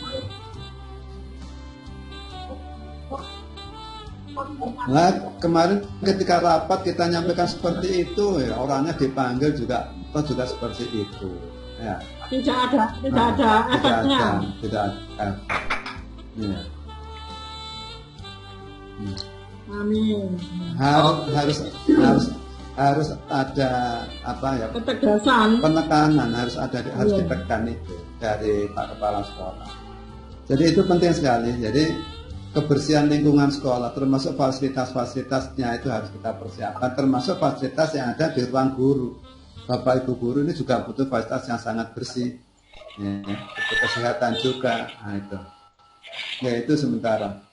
Nah, kemarin ketika rapat kita nyampaikan seperti itu, ya, orangnya dipanggil juga seperti itu. Ya. Tidak ada efeknya. Tidak ada. Ya. Amin. Harus ada apa ya? Ketegasan. Penekanan harus ditekan itu dari Pak Kepala Sekolah. Jadi itu penting sekali. Jadi kebersihan lingkungan sekolah, termasuk fasilitas-fasilitasnya itu harus kita persiapkan, termasuk fasilitas yang ada di ruang guru. Bapak Ibu guru ini juga butuh fasilitas yang sangat bersih, ya, butuh kesehatan juga. Nah, itu. Ya itu sementara.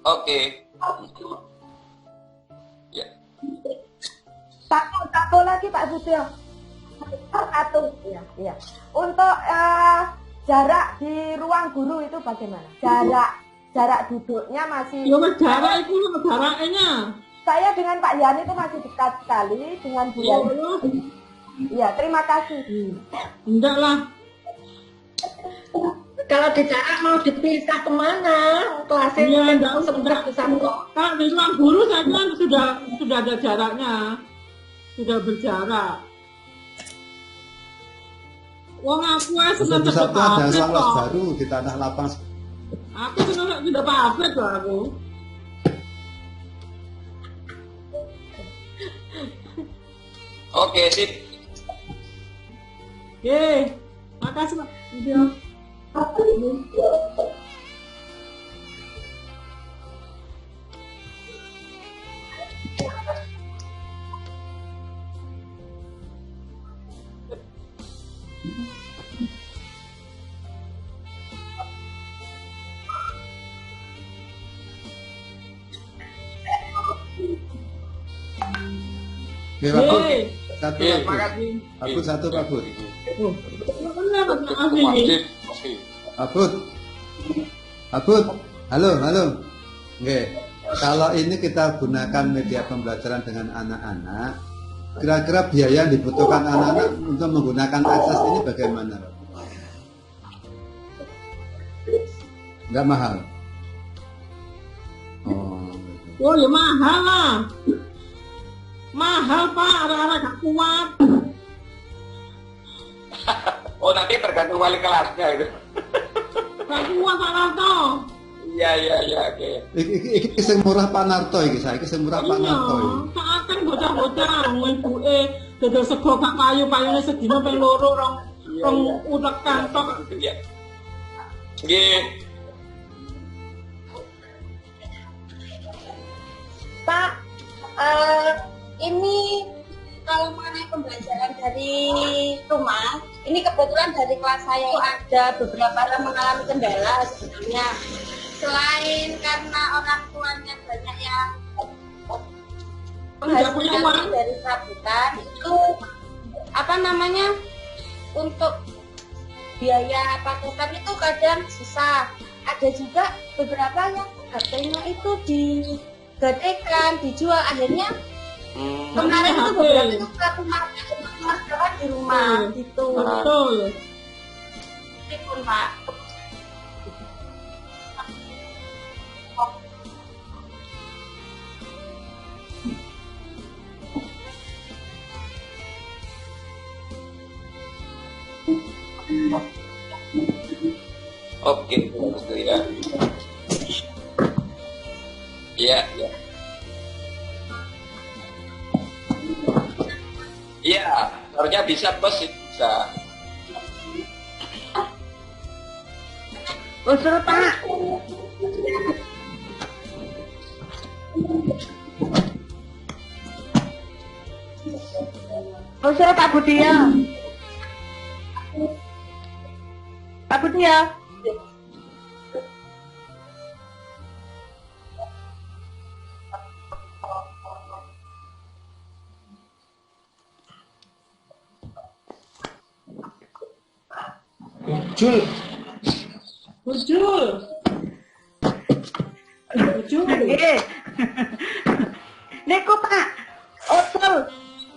Oke. Ya. Satu lagi Pak Budyo. Satu. Ya. Untuk jarak di ruang guru itu bagaimana? Jarak duduknya masih. Ya, jarak itu jaraknya. Saya dengan Pak Yani itu masih dekat sekali dengan Bu Yani. Iya, terima kasih. Enggak lah. Kalau di jarak mau dipisah kemana? Kelasnya enggak bisa kok. Kalau di ruang guru saya kan sudah ada jaraknya, sudah berjarak. Wong aku senang satu ada ruang kelas baru di tanah lapang. Aku sudah pabrik loh aku. Oke, sip. Oke, makasih Pak. Satu Pak Bud. Abud, halo. Oke, kalau ini kita gunakan media pembelajaran dengan anak-anak, kira-kira biaya yang dibutuhkan anak-anak untuk menggunakan akses ini bagaimana? Enggak mahal? Oh ya mahal lah. Mahal Pak, anak-anak gak kuat. Oh nanti tergantung wali kelasnya itu. Gak kuat Pak Narto. Iya, oke. Iki sing murah Pak Narto iki, saiki sing murah Pak Narto iki. Saken bocah-bocah ibuke dodol sego gak payu-payune sedina ping loro rong utekan tok. Iya. Nggih. Pak, ini kalau mengenai pembelajaran dari rumah, ini kebetulan dari kelas saya ada beberapa yang mengalami kendala sebenarnya. Selain karena orang tuanya banyak yang penghasilan dari serabutan, itu untuk biaya paketan itu kadang susah. Ada juga beberapa yang HP-nya itu digadekan, dijual, akhirnya kemarin itu beberapa itu aku mengerjakan di rumah gitu. Betul. Itu Pak. Oke, begitu ya. Iya. Iya, harusnya bisa bos, bisa. Usul Pak. Usul Pak Budio. Pak Budio. Jul. Bujul. Nggih. Niku Pak, usul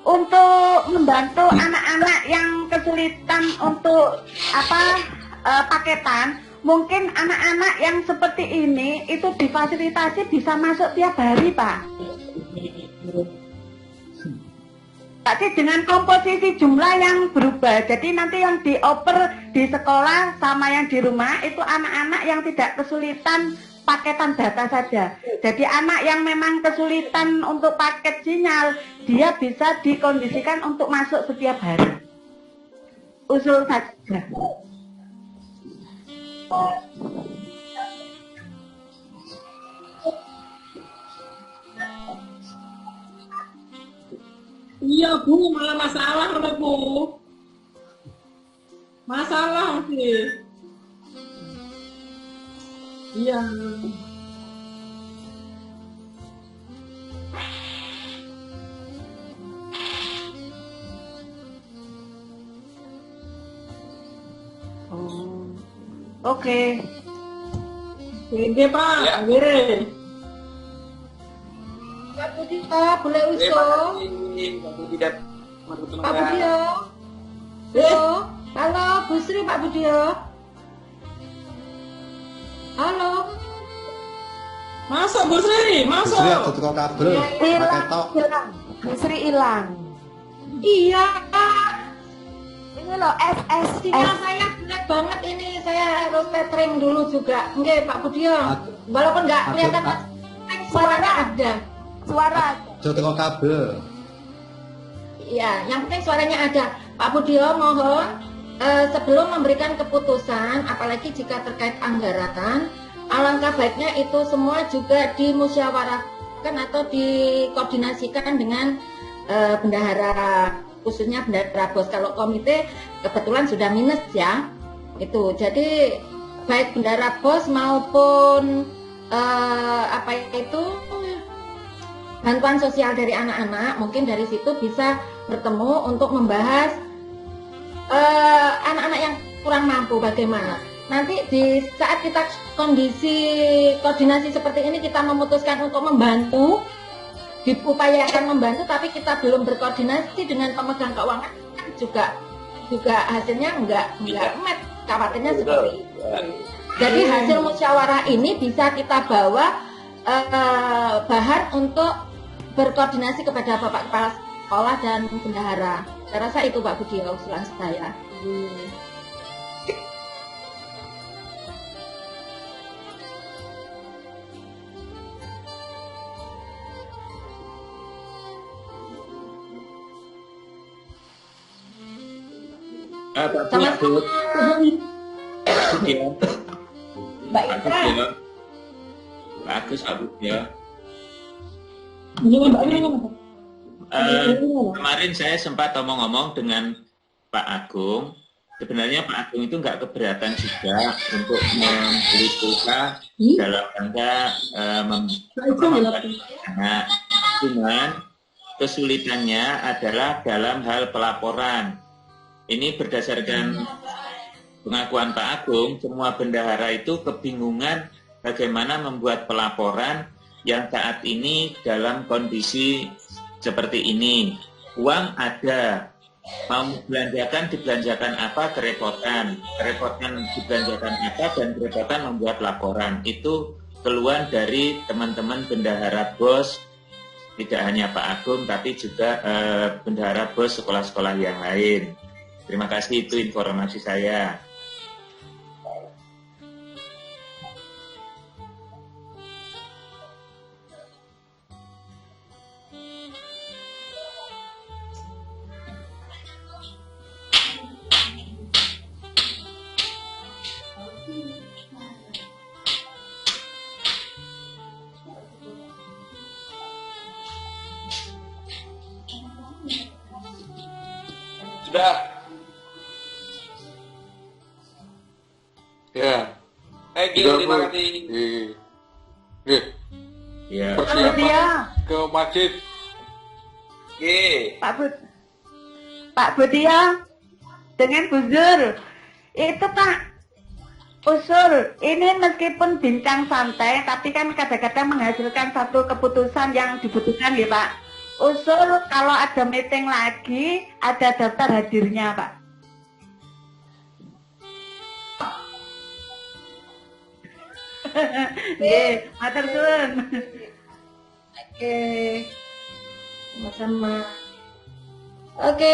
untuk membantu anak-anak yang kesulitan untuk paketan, mungkin anak-anak yang seperti ini itu difasilitasi bisa masuk tiap hari, Pak. Tapi dengan komposisi jumlah yang berubah, jadi nanti yang dioper di sekolah sama yang di rumah itu anak-anak yang tidak kesulitan paketan data saja. Jadi anak yang memang kesulitan untuk paket sinyal, dia bisa dikondisikan untuk masuk setiap hari. Usul saja. Iya Bu, malah masalah loh Bu. Masalah sih. Iya. Oh. Oke. Oke Pak, Ya. oke. Pak Budio, boleh usul? Pak Budio. Pak Budio. Halo, halo, Bu Sri, Pak Budio. Halo. Masuk Bu Sri, masuk. Sri ada tukang kabel, pakai tok. Hilang. Bu Sri hilang. Iya, Ini loh sinyal saya jelek banget ini. Saya harus tethering dulu juga. Oke, Pak Budio. Walaupun nggak kelihatan, suaranya ada. Suara. Ada tukang kabel. Iya, yang penting suaranya ada. Pak Budio, mohon sebelum memberikan keputusan, apalagi jika terkait anggaran, alangkah baiknya itu semua juga dimusyawarahkan atau dikoordinasikan dengan bendahara, khususnya bendahara BOS. Kalau komite kebetulan sudah minus ya, itu. Jadi baik bendahara BOS maupun bantuan sosial dari anak-anak, mungkin dari situ bisa bertemu untuk membahas anak-anak yang kurang mampu bagaimana. Nanti di saat kita kondisi koordinasi seperti ini, kita memutuskan untuk membantu, diupayakan membantu, tapi kita belum berkoordinasi dengan pemegang keuangan, juga hasilnya enggak match, khawatirnya seperti itu. Jadi hasil musyawarah ini bisa kita bawa bahan untuk berkoordinasi kepada Bapak Kepala Sekolah dan bendahara. Saya rasa itu Pak Budi usulan saya. Pak Sama Budio. Mbak Pak Ika. Budio. Bagus Pak Budio. Gimana Mbak? Gimana? Kemarin saya sempat ngomong-ngomong dengan Pak Agung. Sebenarnya Pak Agung itu nggak keberatan juga untuk membeli pulsa dalam rangka anak. Cuman kesulitannya adalah dalam hal pelaporan. Ini berdasarkan pengakuan Pak Agung, semua bendahara itu kebingungan bagaimana membuat pelaporan yang saat ini dalam kondisi seperti ini. Uang ada, mau dibelanjakan apa, kerepotan dibelanjakan apa, dan kerepotan membuat laporan. Itu keluhan dari teman-teman bendahara BOS, tidak hanya Pak Agung tapi juga bendahara BOS sekolah-sekolah yang lain. Terima kasih, itu informasi saya. Sudah. Ya. Terima kasih. Ya. Persiapan ke masjid. Pak Budia dengan Bu Zur. Itu Pak usul ini meskipun bincang santai tapi kan kadang-kadang menghasilkan satu keputusan yang dibutuhkan ya Pak. Usul kalau ada meeting lagi ada daftar hadirnya Pak. Nggih, matur suwun. Oke. Sama-sama. Oke.